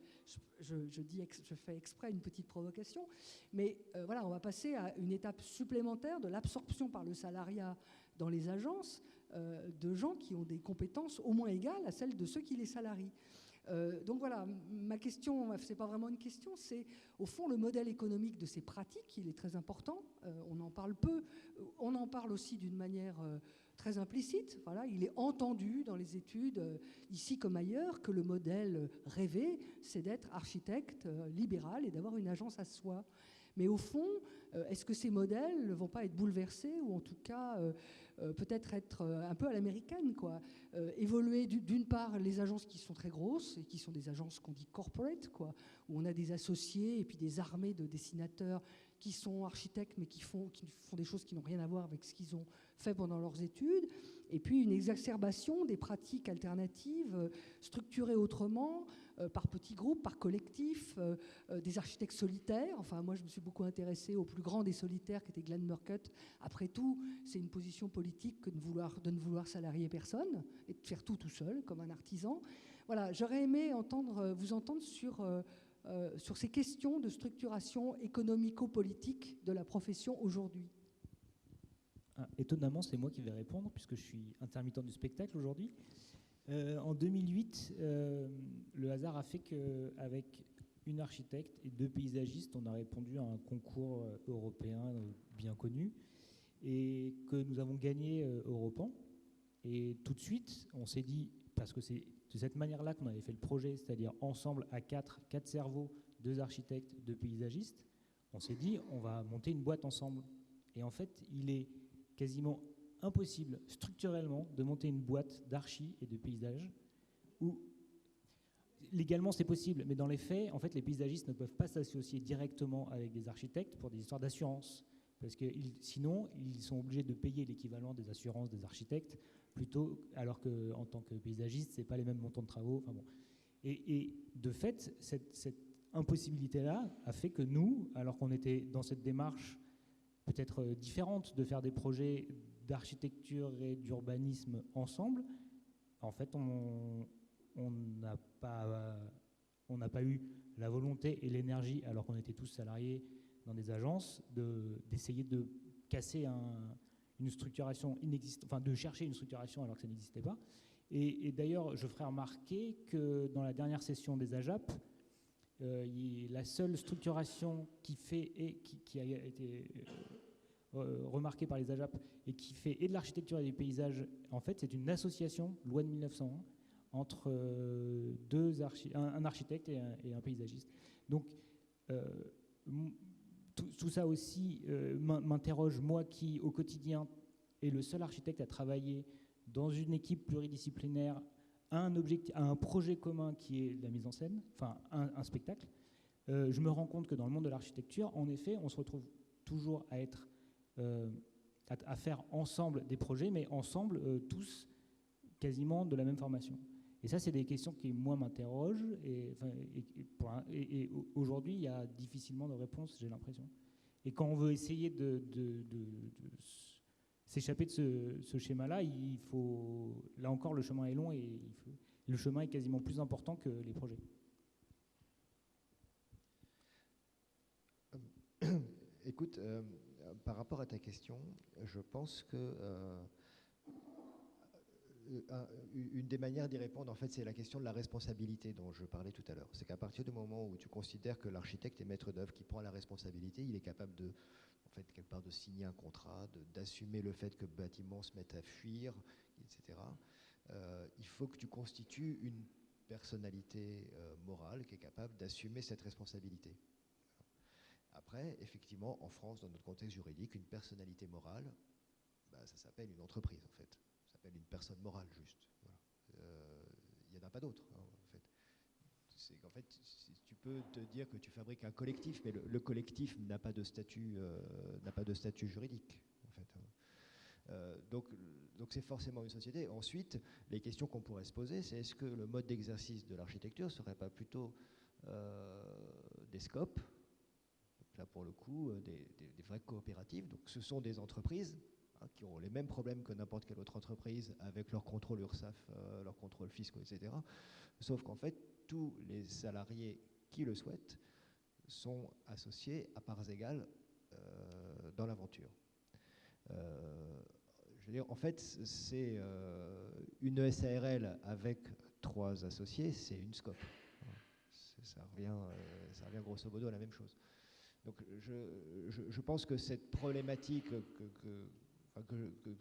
M: je fais exprès une petite provocation, mais on va passer à une étape supplémentaire de l'absorption par le salariat dans les agences de gens qui ont des compétences au moins égales à celles de ceux qui les salarient. Donc voilà, ma question, c'est pas vraiment une question, c'est au fond le modèle économique de ces pratiques, il est très important, on en parle peu, on en parle aussi d'une manière très implicite, voilà, il est entendu dans les études, ici comme ailleurs, que le modèle rêvé, c'est d'être architecte libéral et d'avoir une agence à soi. Mais au fond, est-ce que ces modèles ne vont pas être bouleversés, ou en tout cas peut-être être un peu à l'américaine, quoi. Évoluer d'une part les agences qui sont très grosses et qui sont des agences qu'on dit corporate, quoi, où on a des associés et puis des armées de dessinateurs qui sont architectes mais qui font des choses qui n'ont rien à voir avec ce qu'ils ont fait pendant leurs études, et puis une exacerbation des pratiques alternatives structurées autrement, par petits groupes, par collectifs, des architectes solitaires. Enfin, moi, je me suis beaucoup intéressée au plus grand des solitaires, qui était Glenn Murcutt. Après tout, c'est une position politique que de ne vouloir salarier personne et de faire tout seul, comme un artisan. Voilà, j'aurais aimé vous entendre sur ces questions de structuration économico-politique de la profession aujourd'hui.
G: Étonnamment, c'est moi qui vais répondre, puisque je suis intermittent du spectacle aujourd'hui. En 2008, le hasard a fait qu'avec une architecte et 2 paysagistes, on a répondu à un concours européen bien connu et que nous avons gagné Europan. Et tout de suite, on s'est dit, parce que c'est de cette manière-là qu'on avait fait le projet, c'est-à-dire ensemble à 4 cerveaux, 2 architectes, 2 paysagistes, on s'est dit, on va monter une boîte ensemble. Et en fait, il est quasiment impossible structurellement de monter une boîte d'archi et de paysage où légalement c'est possible, mais dans les faits, en fait, les paysagistes ne peuvent pas s'associer directement avec des architectes pour des histoires d'assurance, parce que sinon ils sont obligés de payer l'équivalent des assurances des architectes plutôt, alors qu'en tant que paysagiste c'est pas les mêmes montants de travaux. Enfin bon. Et de fait, cette impossibilité-là a fait que nous, alors qu'on était dans cette démarche peut-être différente de faire des projets d'architecture et d'urbanisme ensemble, en fait, on n'a pas eu la volonté et l'énergie, alors qu'on était tous salariés dans des agences, d'essayer de casser une structuration inexistante, enfin de chercher une structuration alors que ça n'existait pas. Et d'ailleurs, je ferai remarquer que dans la dernière session des AJAP, la seule structuration qui a été remarquée par les AJAP et qui fait et de l'architecture et des paysages, en fait, c'est une association, loi de 1901, entre un architecte et un paysagiste. Donc, tout ça aussi m'interroge, moi qui, au quotidien, est le seul architecte à travailler dans une équipe pluridisciplinaire à un projet commun qui est la mise en scène, enfin un spectacle. Je me rends compte que dans le monde de l'architecture, en effet, on se retrouve toujours à faire ensemble des projets, mais ensemble, tous quasiment de la même formation. Et ça, c'est des questions qui, moi, m'interrogent. Et aujourd'hui, il y a difficilement de réponse, j'ai l'impression. Et quand on veut essayer de s'échapper de ce schéma-là, il faut... Là encore, le chemin est long et le chemin est quasiment plus important que les projets.
I: Écoute, par rapport à ta question, je pense que une des manières d'y répondre, en fait, c'est la question de la responsabilité dont je parlais tout à l'heure. C'est qu'à partir du moment où tu considères que l'architecte est maître d'œuvre qui prend la responsabilité, il est capable de, en fait, quelque part, de signer un contrat, d'assumer le fait que le bâtiment se mette à fuir, etc. Il faut que tu constitues une personnalité morale qui est capable d'assumer cette responsabilité. Après, effectivement, en France, dans notre contexte juridique, une personnalité morale, ça s'appelle une entreprise, en fait. Ça s'appelle une personne morale, juste. Il n'y en a pas d'autre, hein, en fait. C'est qu'en fait, tu peux te dire que tu fabriques un collectif, mais le collectif n'a pas de statut, juridique, en fait. Donc c'est forcément une société. Ensuite, les questions qu'on pourrait se poser, c'est est-ce que le mode d'exercice de l'architecture ne serait pas plutôt des scopes, là pour le coup, des vraies coopératives. Donc ce sont des entreprises qui ont les mêmes problèmes que n'importe quelle autre entreprise avec leur contrôle URSSAF, leurs contrôles fiscaux, etc. Sauf qu'en fait, tous les salariés qui le souhaitent sont associés à parts égales dans l'aventure. Je veux dire, en fait, c'est une SARL avec 3 associés, c'est une SCOP. Ça revient grosso modo à la même chose. Donc je pense que cette problématique que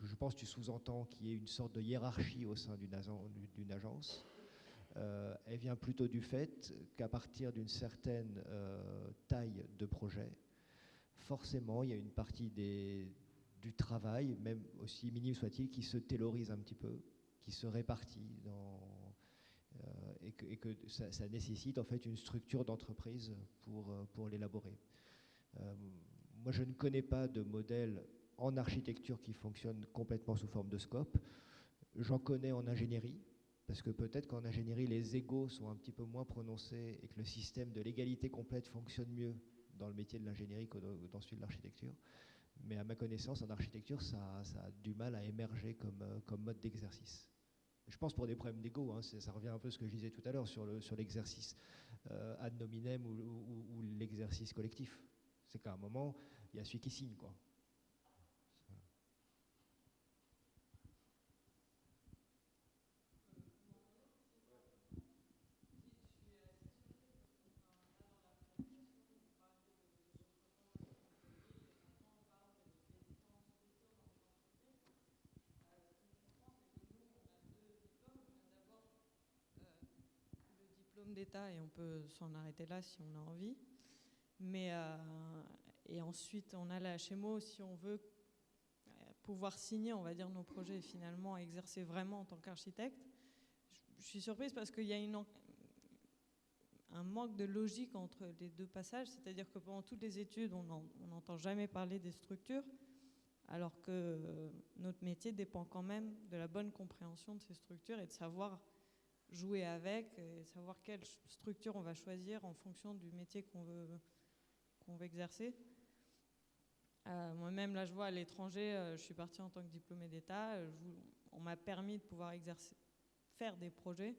I: je pense que tu sous-entends, qui est une sorte de hiérarchie au sein d'une agence, elle vient plutôt du fait qu'à partir d'une certaine taille de projet, forcément il y a une partie du travail, même aussi minime soit-il, qui se taylorise un petit peu, qui se répartit et que ça nécessite en fait une structure d'entreprise pour l'élaborer. Moi, je ne connais pas de modèle en architecture qui fonctionne complètement sous forme de scope. J'en connais en ingénierie, parce que peut-être qu'en ingénierie, les égos sont un petit peu moins prononcés et que le système de l'égalité complète fonctionne mieux dans le métier de l'ingénierie que dans celui de l'architecture. Mais à ma connaissance, en architecture, ça a du mal à émerger comme mode d'exercice. Je pense pour des problèmes d'ego, hein, ça revient un peu à ce que je disais tout à l'heure sur l'exercice ad nominem ou l'exercice collectif. C'est qu'à un moment, il y a celui qui signe, quoi.
N: D'État et on peut s'en arrêter là si on a envie. Mais et ensuite on a la HMO si on veut pouvoir signer, on va dire, nos projets et finalement exercer vraiment en tant qu'architecte. Je suis surprise parce qu'il y a un manque de logique entre les deux passages, c'est-à-dire que pendant toutes les études on n'entend jamais parler des structures, alors que notre métier dépend quand même de la bonne compréhension de ces structures et de savoir jouer avec et savoir quelle structure on va choisir en fonction du métier qu'on veut exercer. Moi-même, là, je vois à l'étranger, je suis partie en tant que diplômée d'État, on m'a permis de pouvoir faire des projets,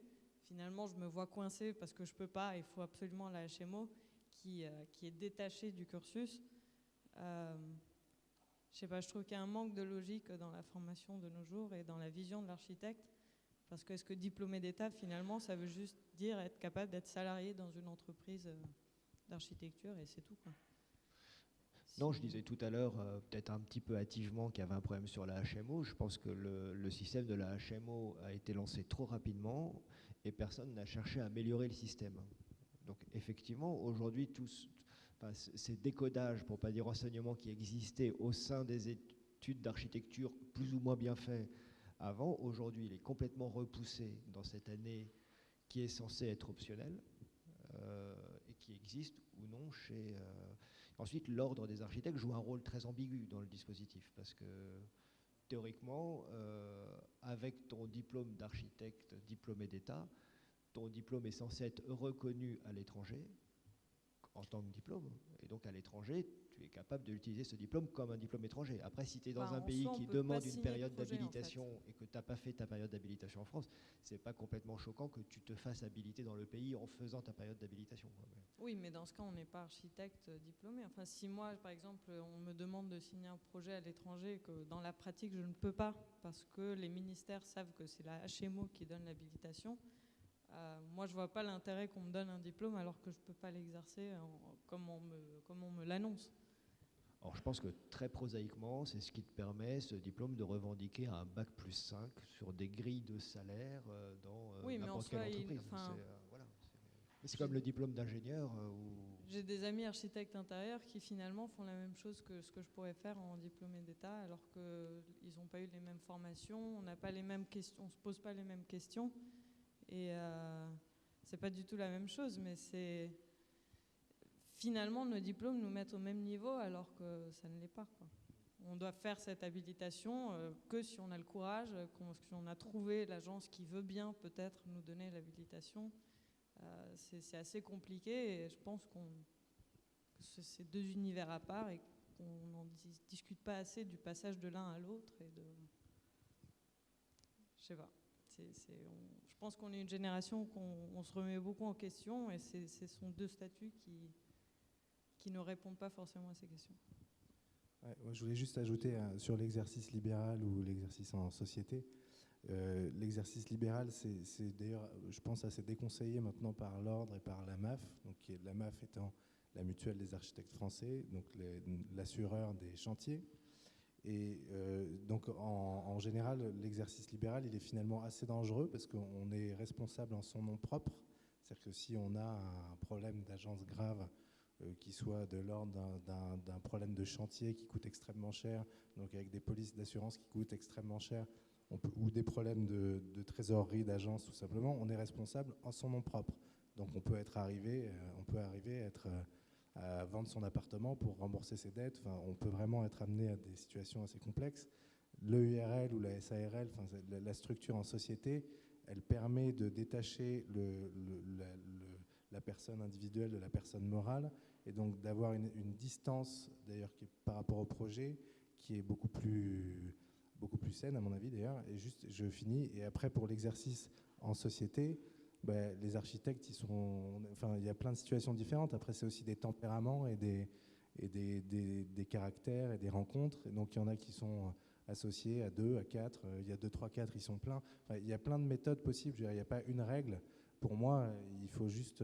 N: finalement, je me vois coincée parce que je ne peux pas, il faut absolument la HMO qui est détachée du cursus. Je sais pas, je trouve qu'il y a un manque de logique dans la formation de nos jours et dans la vision de l'architecte. Parce que est-ce que diplômé d'État, finalement, ça veut juste dire être capable d'être salarié dans une entreprise d'architecture et c'est tout, quoi.
I: Non, je disais tout à l'heure, peut-être un petit peu hâtivement, qu'il y avait un problème sur la HMO. Je pense que le système de la HMO a été lancé trop rapidement et personne n'a cherché à améliorer le système. Donc effectivement, aujourd'hui, ces décodages, pour ne pas dire enseignements qui existaient au sein des études d'architecture plus ou moins bien faits avant, aujourd'hui, il est complètement repoussé dans cette année qui est censée être optionnelle et qui existe ou non chez... Ensuite, l'ordre des architectes joue un rôle très ambigu dans le dispositif parce que théoriquement, avec ton diplôme d'architecte diplômé d'État, ton diplôme est censé être reconnu à l'étranger en tant que diplôme. Et donc à l'étranger, tu es capable de l'utiliser ce diplôme comme un diplôme étranger. Après, si tu es dans un pays qui demande une période d'habilitation et que tu n'as pas fait ta période d'habilitation en France, c'est pas complètement choquant que tu te fasses habiliter dans le pays en faisant ta période d'habilitation.
N: Oui, mais dans ce cas, on n'est pas architecte diplômé. Enfin, si moi, par exemple, on me demande de signer un projet à l'étranger, que dans la pratique, je ne peux pas, parce que les ministères savent que c'est la HMO qui donne l'habilitation, moi, je ne vois pas l'intérêt qu'on me donne un diplôme alors que je ne peux pas l'exercer comme on me l'annonce.
I: Alors, je pense que très prosaïquement, c'est ce qui te permet, ce diplôme, de revendiquer un bac plus 5 sur des grilles de salaire dans n'importe quelle entreprise. C'est comme le diplôme d'ingénieur.
N: J'ai des amis architectes intérieurs qui finalement font la même chose que ce que je pourrais faire en diplômé d'État, alors qu'ils n'ont pas eu les mêmes formations, on n'a pas les mêmes questions, on ne se pose pas les mêmes questions. Et c'est pas du tout la même chose, mais c'est... Finalement, nos diplômes nous mettent au même niveau alors que ça ne l'est pas, quoi. On doit faire cette habilitation que si on a le courage, si on a trouvé l'agence qui veut bien peut-être nous donner l'habilitation. C'est assez compliqué et je pense que c'est deux univers à part et qu'on n'en discute pas assez du passage de l'un à l'autre. Je sais pas. Je pense qu'on est une génération qu'on se remet beaucoup en question et ce sont deux statuts qui ne répondent pas forcément à ces questions.
C: Ouais, moi je voulais juste ajouter sur l'exercice libéral ou l'exercice en société. L'exercice libéral, c'est d'ailleurs, je pense, assez déconseillé maintenant par l'ordre et par la MAF, donc la MAF étant la mutuelle des architectes français, donc l'assureur des chantiers. Et donc en général, l'exercice libéral, il est finalement assez dangereux parce qu'on est responsable en son nom propre. C'est-à-dire que si on a un problème d'agence grave qui soit de l'ordre d'un problème de chantier qui coûte extrêmement cher, donc avec des polices d'assurance qui coûtent extrêmement cher, ou des problèmes de trésorerie, d'agence tout simplement, on est responsable en son nom propre. Donc on peut arriver à vendre son appartement pour rembourser ses dettes. Enfin, on peut vraiment être amené à des situations assez complexes. L'EURL ou la SARL, enfin, la structure en société, elle permet de détacher la personne individuelle de la personne morale et donc d'avoir une distance d'ailleurs par rapport au projet qui est beaucoup plus saine à mon avis d'ailleurs. Et juste, je finis. Et après, pour l'exercice en société, les architectes, il y a plein de situations différentes. Après, c'est aussi des tempéraments et des caractères et des rencontres. Et donc, il y en a qui sont associés à 2, à 4. Il y a 2, 3, 4, ils sont pleins. Enfin, il y a plein de méthodes possibles. Je veux dire, il n'y a pas une règle. Pour moi, il faut juste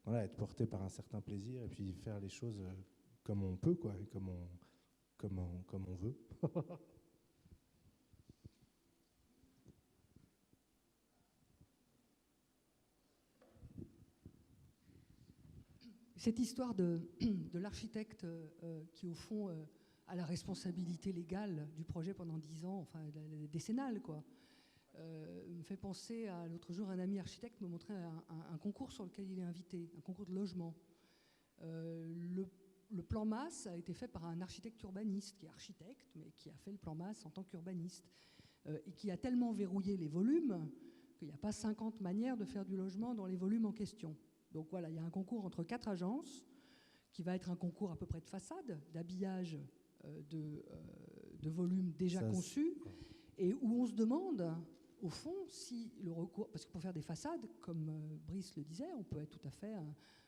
C: être porté par un certain plaisir et puis faire les choses comme on peut, quoi, et comme on veut.
M: Cette histoire de l'architecte qui, au fond, a la responsabilité légale du projet pendant 10 ans, enfin décennale, quoi, me fait penser à l'autre jour, un ami architecte me montrait un concours sur lequel il est invité, un concours de logement. Le plan masse a été fait par un architecte urbaniste, qui est architecte, mais qui a fait le plan masse en tant qu'urbaniste, et qui a tellement verrouillé les volumes qu'il n'y a pas 50 manières de faire du logement dans les volumes en question. Donc voilà, il y a un concours entre 4 agences, qui va être un concours à peu près de façade, d'habillage de volumes déjà conçus, et où on se demande, au fond, si le recours, parce que pour faire des façades, comme Brice le disait, on peut être tout à fait,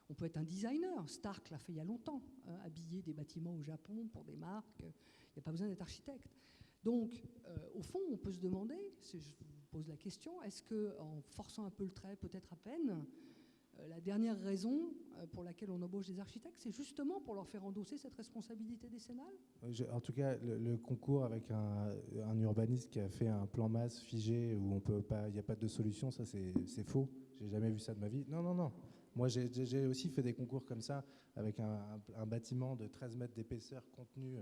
M: on peut être un designer. Stark l'a fait il y a longtemps, habiller des bâtiments au Japon pour des marques. Il n'y a pas besoin d'être architecte. Donc, au fond, on peut se demander, je vous pose la question, est-ce qu'en forçant un peu le trait, peut-être à peine, la dernière raison pour laquelle on embauche des architectes, c'est justement pour leur faire endosser cette responsabilité décennale ?
C: En tout cas, le concours avec un urbaniste qui a fait un plan masse figé où il n'y a pas de solution, ça c'est faux. J'ai jamais vu ça de ma vie. Non. Moi, j'ai aussi fait des concours comme ça, avec un bâtiment de 13 mètres d'épaisseur contenu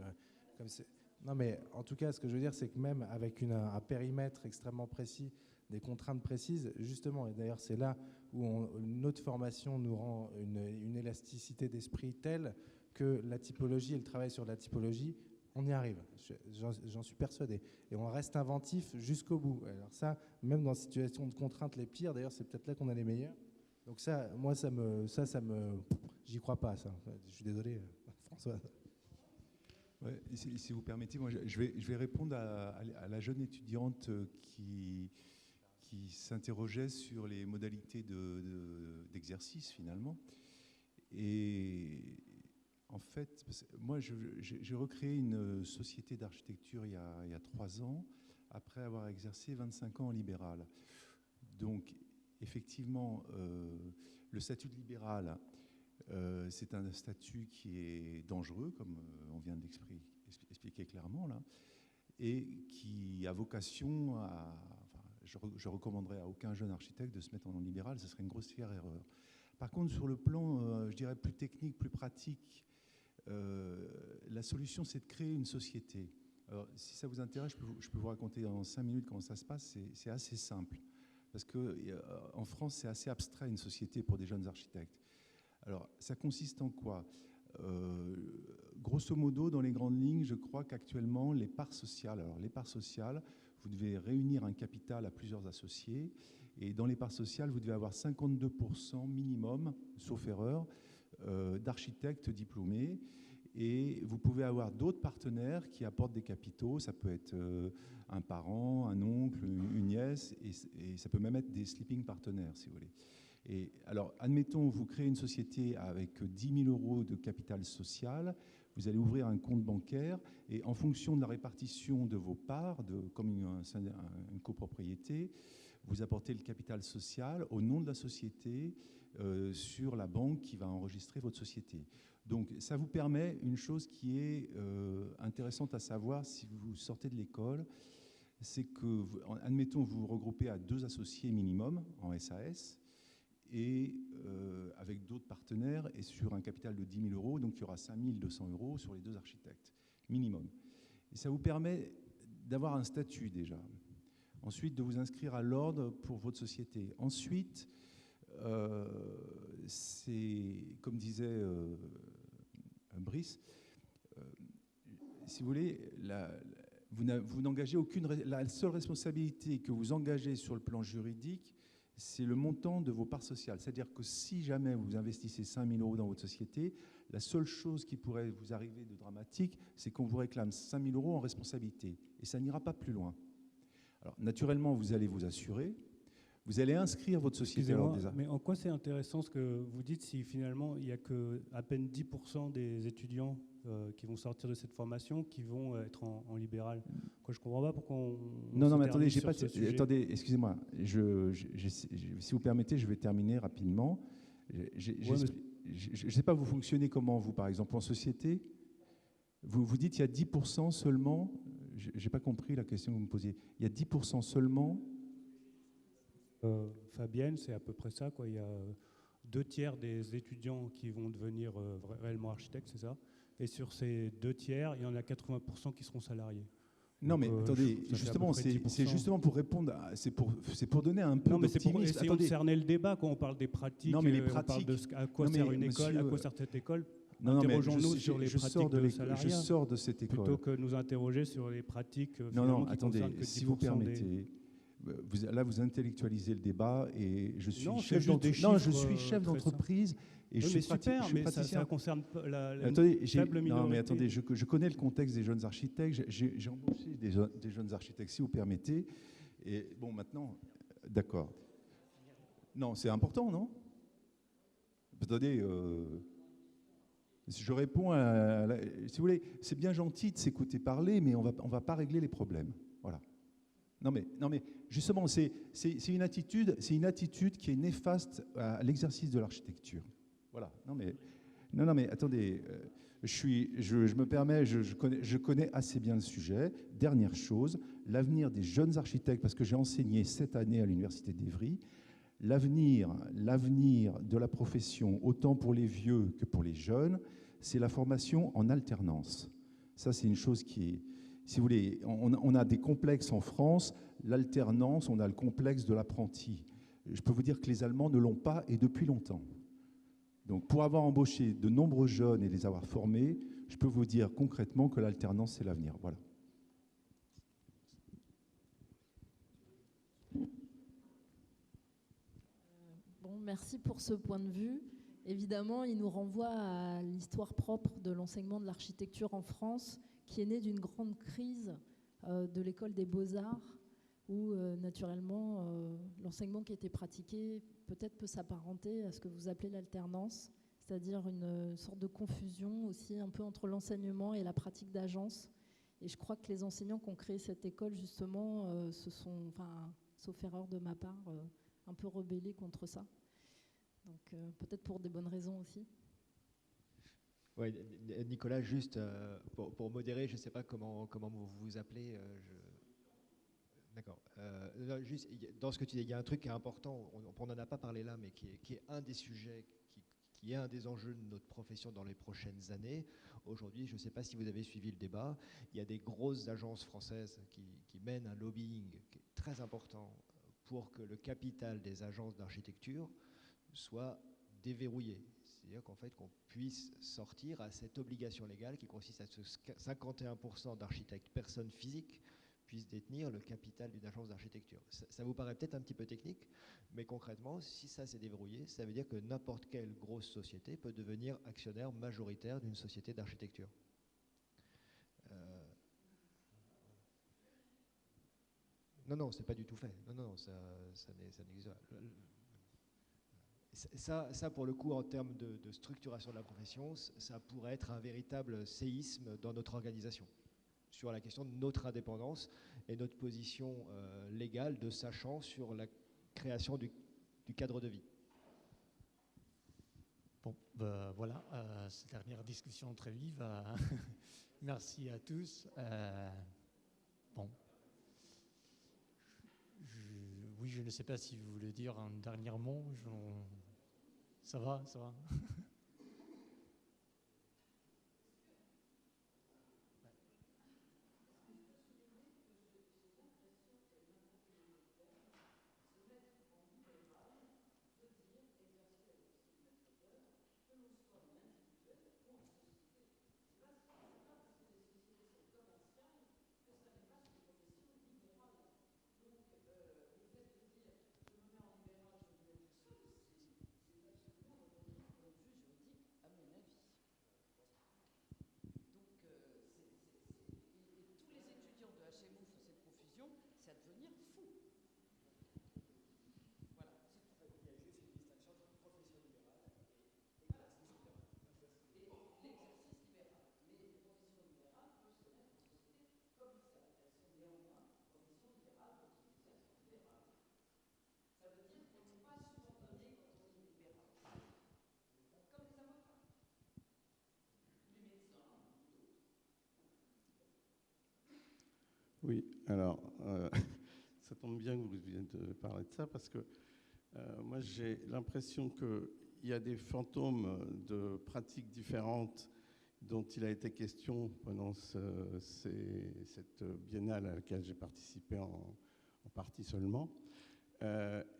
C: comme c'est. Non, mais en tout cas, ce que je veux dire, c'est que même avec un périmètre extrêmement précis, des contraintes précises, justement, et d'ailleurs c'est là où notre formation nous rend une élasticité d'esprit telle que la typologie et le travail sur la typologie, on y arrive, j'en suis persuadé. Et on reste inventif jusqu'au bout. Alors ça, même dans les situations de contraintes les pires, d'ailleurs c'est peut-être là qu'on a les meilleurs. Donc ça, moi, j'y crois pas, ça. Je suis désolé, François.
O: Ouais, si vous permettez, moi, je vais répondre à la jeune étudiante qui s'interrogeait sur les modalités d'exercice, finalement. Et en fait, moi, j'ai recréé une société d'architecture il y a 3 ans, après avoir exercé 25 ans en libéral. Donc, effectivement, le statut de libéral, c'est un statut qui est dangereux, comme on vient d'expliquer clairement, là, et qui a vocation à... Je recommanderais à aucun jeune architecte de se mettre en libéral, ce serait une grossière erreur. Par contre, sur le plan, je dirais, plus technique, plus pratique, la solution, c'est de créer une société. Alors, si ça vous intéresse, je peux vous raconter en 5 minutes comment ça se passe. C'est assez simple. Parce qu'en France, c'est assez abstrait, une société pour des jeunes architectes. Alors, ça consiste en quoi ? Grosso modo, dans les grandes lignes, je crois qu'actuellement, les parts sociales, vous devez réunir un capital à plusieurs associés, et dans les parts sociales, vous devez avoir 52% minimum, sauf erreur, d'architectes diplômés, et vous pouvez avoir d'autres partenaires qui apportent des capitaux, ça peut être un parent, un oncle, une nièce, et ça peut même être des sleeping partenaires, si vous voulez. Et alors, admettons, vous créez une société avec 10 000 € de capital social, vous allez ouvrir un compte bancaire, et en fonction de la répartition de vos parts, comme une copropriété, vous apportez le capital social au nom de la société sur la banque qui va enregistrer votre société. Donc, ça vous permet une chose qui est intéressante à savoir si vous sortez de l'école, c'est que, admettons, vous vous regroupez à 2 associés minimum en SAS, et avec d'autres partenaires, et sur un capital de 10 000 €, donc il y aura 5 200 € sur les 2 architectes, minimum. Et ça vous permet d'avoir un statut déjà. Ensuite, de vous inscrire à l'ordre pour votre société. Ensuite, c'est, comme disait Brice, si vous voulez, vous n'engagez aucune... La seule responsabilité que vous engagez sur le plan juridique, c'est le montant de vos parts sociales. C'est-à-dire que si jamais vous investissez 5 000 € dans votre société, la seule chose qui pourrait vous arriver de dramatique, c'est qu'on vous réclame 5 000 € en responsabilité. Et ça n'ira pas plus loin. Alors, naturellement, vous allez vous assurer. Vous allez inscrire votre société à l'ordre des arts.
A: Mais en quoi c'est intéressant ce que vous dites si finalement il n'y a qu'à peine 10% des étudiants qui vont sortir de cette formation qui vont être en libéral? Quoi, je ne comprends pas pourquoi on...
O: Non, mais attendez, attendez, excusez-moi. Si vous permettez, je vais terminer rapidement. Je ne sais pas, vous fonctionnez comment, vous, par exemple, en société? Vous dites qu'il y a 10% seulement. Je n'ai pas compris la question que vous me posiez. Il y a 10% seulement.
A: Fabienne, c'est à peu près ça, quoi. Il y a 2/3 des étudiants qui vont devenir réellement architectes, c'est ça. Et sur ces 2/3, il y en a 80% qui seront salariés.
O: Non, mais attendez, justement, c'est justement pour répondre, c'est pour donner un peu d'optimisme.
A: Non, mais c'est pour essayer de cerner le débat quand on parle des pratiques.
O: Non, mais les
A: pratiques, on parle de à quoi sert une école, à quoi sert cette école.
O: Non,
A: interrogeons-nous sur les pratiques de salariat.
O: Je sors de cette école.
A: Plutôt que nous interroger sur les pratiques.
O: Non, attendez, si vous permettez. Là, vous intellectualisez le débat et je suis chef d'entreprise. Et je suis
A: super, mais ça concerne la faible minorité.
O: Non, mais attendez, je connais le contexte des jeunes architectes. J'ai embauché des jeunes architectes, si vous permettez. Et bon, maintenant, d'accord. Non, c'est important, non? Attendez, je réponds si vous voulez, c'est bien gentil de s'écouter parler, mais on va pas régler les problèmes. Voilà. Non mais justement, c'est une attitude qui est néfaste à l'exercice de l'architecture. Voilà. Non mais attendez, je me permets, je connais assez bien le sujet. Dernière chose, l'avenir des jeunes architectes, parce que j'ai enseigné cette année à l'université d'Évry, l'avenir de la profession, autant pour les vieux que pour les jeunes, c'est la formation en alternance. Ça, c'est une chose qui est, si vous voulez, on a des complexes en France. L'alternance, on a le complexe de l'apprenti. Je peux vous dire que les Allemands ne l'ont pas, et depuis longtemps. Donc, pour avoir embauché de nombreux jeunes et les avoir formés, je peux vous dire concrètement que l'alternance, c'est l'avenir. Voilà.
J: Bon, merci pour ce point de vue. Évidemment, il nous renvoie à l'histoire propre de l'enseignement de l'architecture en France, qui est née d'une grande crise de l'école des beaux-arts, où naturellement l'enseignement qui était pratiqué peut-être peut s'apparenter à ce que vous appelez l'alternance, c'est-à-dire une sorte de confusion aussi un peu entre l'enseignement et la pratique d'agence. Et je crois que les enseignants qui ont créé cette école, justement, se sont, sauf erreur de ma part, un peu rebellés contre ça. Donc peut-être pour des bonnes raisons aussi.
I: Ouais, Nicolas, juste pour modérer, je ne sais pas comment vous vous appelez. D'accord. Juste, dans ce que tu dis, il y a un truc qui est important, on n'en a pas parlé là, mais qui est un des sujets, qui est un des enjeux de notre profession dans les prochaines années. Aujourd'hui, je ne sais pas si vous avez suivi le débat, il y a des grosses agences françaises qui mènent un lobbying qui est très important pour que le capital des agences d'architecture soit déverrouillé. C'est-à-dire qu'en fait, qu'on puisse sortir à cette obligation légale qui consiste à ce que 51% d'architectes, personnes physiques, puissent détenir le capital d'une agence d'architecture. Ça vous paraît peut-être un petit peu technique, mais concrètement, si ça s'est déverrouillé, ça veut dire que n'importe quelle grosse société peut devenir actionnaire majoritaire d'une société d'architecture. Non, c'est pas du tout fait. Non, ça n'existe pas. Ça, pour le coup, en termes de structuration de la profession, ça pourrait être un véritable séisme dans notre organisation, sur la question de notre indépendance et notre position légale de sachant sur la création du cadre de vie.
F: Bon, voilà, cette dernière discussion très vive. Merci à tous. Bon. Oui, je ne sais pas si vous voulez dire un dernier mot. Ça va.
P: Oui, alors, ça tombe bien que vous veniez de parler de ça, parce que moi, j'ai l'impression qu'il y a des fantômes de pratiques différentes dont il a été question pendant cette biennale à laquelle j'ai participé en partie seulement.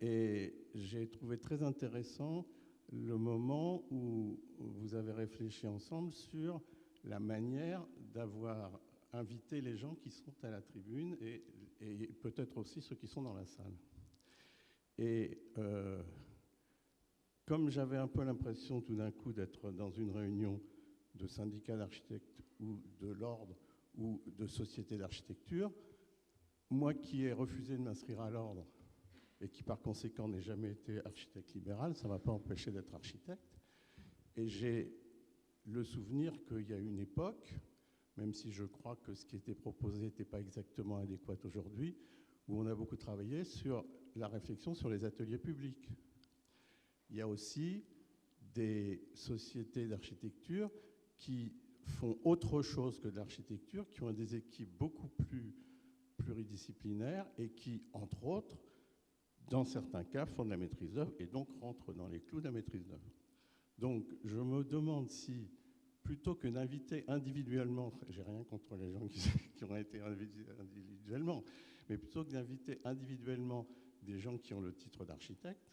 P: Et j'ai trouvé très intéressant le moment où vous avez réfléchi ensemble sur la manière d'avoir invité les gens qui sont à la tribune et peut-être aussi ceux qui sont dans la salle. Et comme j'avais un peu l'impression tout d'un coup d'être dans une réunion de syndicats d'architectes ou de l'ordre ou de sociétés d'architecture, moi qui ai refusé de m'inscrire à l'ordre et qui par conséquent n'ai jamais été architecte libéral, ça ne m'a pas empêché d'être architecte. Et j'ai le souvenir qu'il y a une époque, même si je crois que ce qui était proposé n'était pas exactement adéquat aujourd'hui, où on a beaucoup travaillé sur la réflexion sur les ateliers publics. Il y a aussi des sociétés d'architecture qui font autre chose que de l'architecture, qui ont des équipes beaucoup plus pluridisciplinaires et qui, entre autres, dans certains cas, font de la maîtrise d'œuvre et donc rentrent dans les clous de la maîtrise d'œuvre. Donc, je me demande si, plutôt que d'inviter individuellement, j'ai rien contre les gens qui ont été individuellement, mais plutôt que d'inviter individuellement des gens qui ont le titre d'architecte,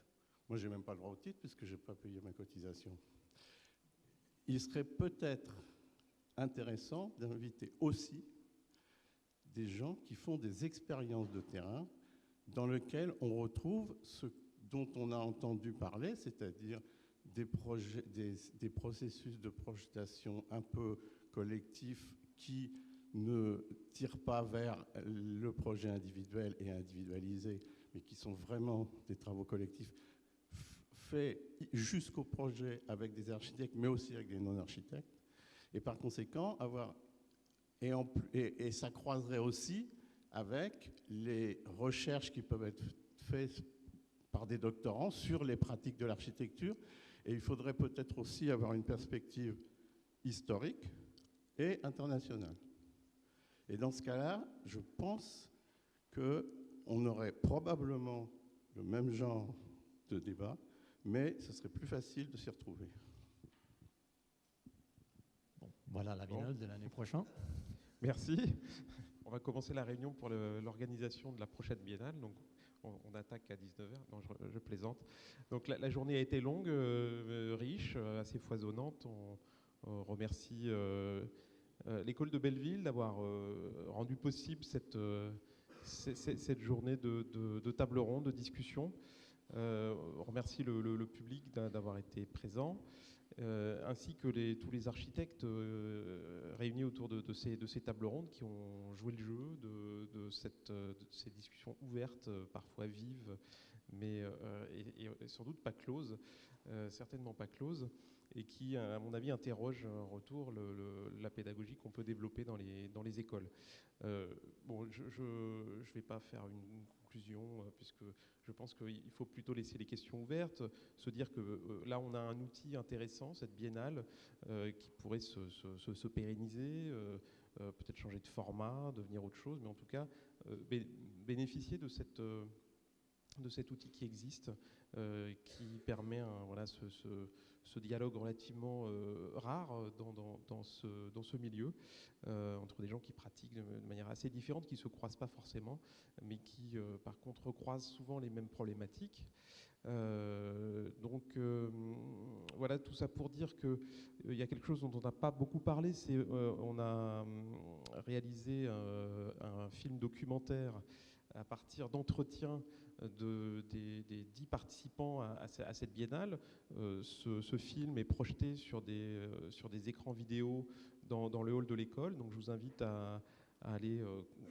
P: moi, je n'ai même pas le droit au titre puisque je n'ai pas payé ma cotisation, il serait peut-être intéressant d'inviter aussi des gens qui font des expériences de terrain dans lesquelles on retrouve ce dont on a entendu parler, c'est-à-dire des processus de projetation un peu collectifs qui ne tirent pas vers le projet individuel et individualisé, mais qui sont vraiment des travaux collectifs faits jusqu'au projet avec des architectes, mais aussi avec des non-architectes. Et par conséquent, et ça croiserait aussi avec les recherches qui peuvent être faites par des doctorants sur les pratiques de l'architecture. Et il faudrait peut-être aussi avoir une perspective historique et internationale. Et dans ce cas-là, je pense qu'on aurait probablement le même genre de débat, mais ce serait plus facile de s'y retrouver.
F: Bon, voilà la Biennale de l'année prochaine.
E: Merci. On va commencer la réunion pour l'organisation de la prochaine Biennale. Donc, on attaque à 19h. Non, je plaisante. Donc, la journée a été longue, riche, assez foisonnante. On remercie l'école de Belleville d'avoir rendu possible cette journée de table ronde, de discussion. On remercie le public d'avoir été présent. Ainsi que tous les architectes réunis autour de ces tables rondes qui ont joué le jeu de ces discussions ouvertes, parfois vives, mais et sans doute pas closes, certainement pas closes, et qui, à mon avis, interrogent en retour la pédagogie qu'on peut développer dans les écoles. Bon, je ne vais pas faire une conclusion, puisque je pense qu'il faut plutôt laisser les questions ouvertes, se dire que là, on a un outil intéressant, cette biennale, qui pourrait se pérenniser, peut-être changer de format, devenir autre chose, mais en tout cas, bénéficier de cet outil qui existe, qui permet ce dialogue relativement rare dans ce milieu, entre des gens qui pratiquent de manière assez différente, qui ne se croisent pas forcément, mais qui, par contre, croisent souvent les mêmes problématiques. Donc, voilà, tout ça pour dire qu'il y a quelque chose dont on n'a pas beaucoup parlé, c'est on a réalisé un film documentaire à partir d'entretiens des 10 participants à cette biennale. Ce film est projeté sur des écrans vidéo dans le hall de l'école, donc je vous invite à aller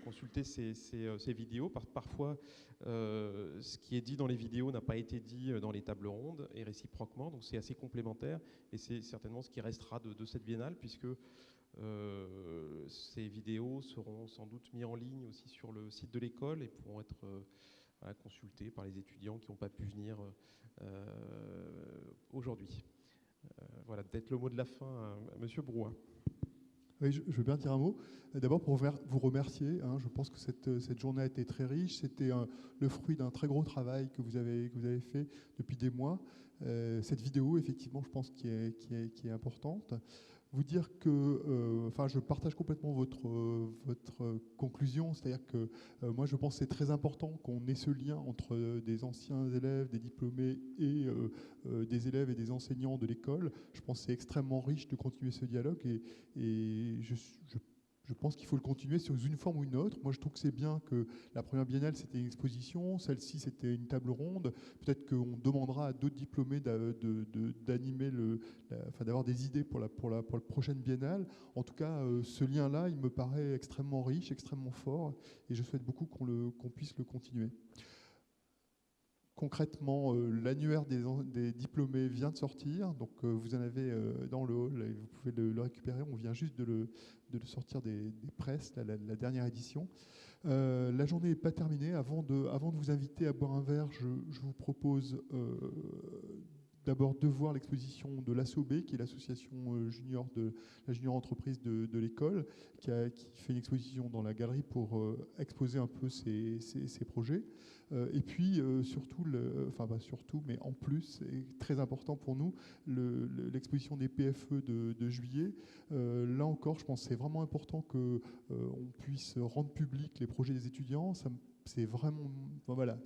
E: consulter ces vidéos. Parfois, ce qui est dit dans les vidéos n'a pas été dit dans les tables rondes, et réciproquement, donc c'est assez complémentaire, et c'est certainement ce qui restera de cette biennale, puisque ces vidéos seront sans doute mises en ligne aussi sur le site de l'école et pourront être consultées par les étudiants qui n'ont pas pu venir aujourd'hui. Voilà, peut-être le mot de la fin à Monsieur Brouin.
Q: Oui, je veux bien dire un mot. D'abord, pour vous remercier. Je pense que cette journée a été très riche. C'était le fruit d'un très gros travail que vous avez fait depuis des mois. Cette vidéo, effectivement, je pense qui est importante. Vous dire que, je partage complètement votre conclusion, c'est-à-dire que moi je pense que c'est très important qu'on ait ce lien entre des anciens élèves, des diplômés et des élèves et des enseignants de l'école. Je pense que c'est extrêmement riche de continuer ce dialogue et je je pense qu'il faut le continuer sous une forme ou une autre. Moi, je trouve que c'est bien que la première biennale, c'était une exposition, celle-ci, c'était une table ronde. Peut-être qu'on demandera à d'autres diplômés d'animer, d'avoir des idées pour la prochaine biennale. En tout cas, ce lien-là, il me paraît extrêmement riche, extrêmement fort, et je souhaite beaucoup qu'on puisse le continuer. Concrètement, l'annuaire des diplômés vient de sortir, donc vous en avez dans le hall et vous pouvez le récupérer. On vient juste de le sortir des presses, la dernière édition. La journée n'est pas terminée. Avant de vous inviter à boire un verre, je vous propose d'abord de voir l'exposition de l'ASOB, qui est l'association junior de la junior entreprise de l'école, qui fait une exposition dans la galerie pour exposer un peu ses projets. Et puis surtout, mais en plus, et très important pour nous, l'exposition des PFE de juillet. Là encore, je pense que c'est vraiment important qu'on puisse rendre public les projets des étudiants. C'est vraiment, voilà,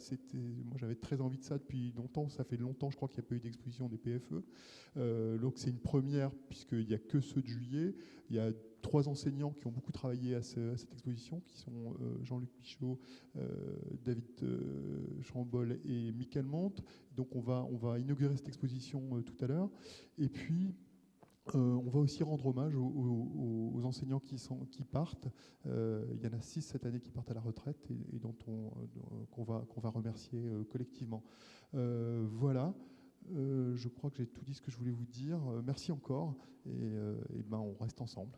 Q: moi j'avais très envie de ça depuis longtemps. Ça fait longtemps, je crois qu'il n'y a pas eu d'exposition des PFE. Donc c'est une première puisqu'il n'y a que ceux de juillet. Il y a 3 enseignants qui ont beaucoup travaillé à cette exposition, qui sont Jean-Luc Michaud, David Chambol et Michael Monte. Donc on va inaugurer cette exposition tout à l'heure. Et puis on va aussi rendre hommage aux enseignants qui partent. Il y en a 6 cette année qui partent à la retraite et qu'on va remercier collectivement. Voilà. Je crois que j'ai tout dit ce que je voulais vous dire. Merci encore et on reste ensemble.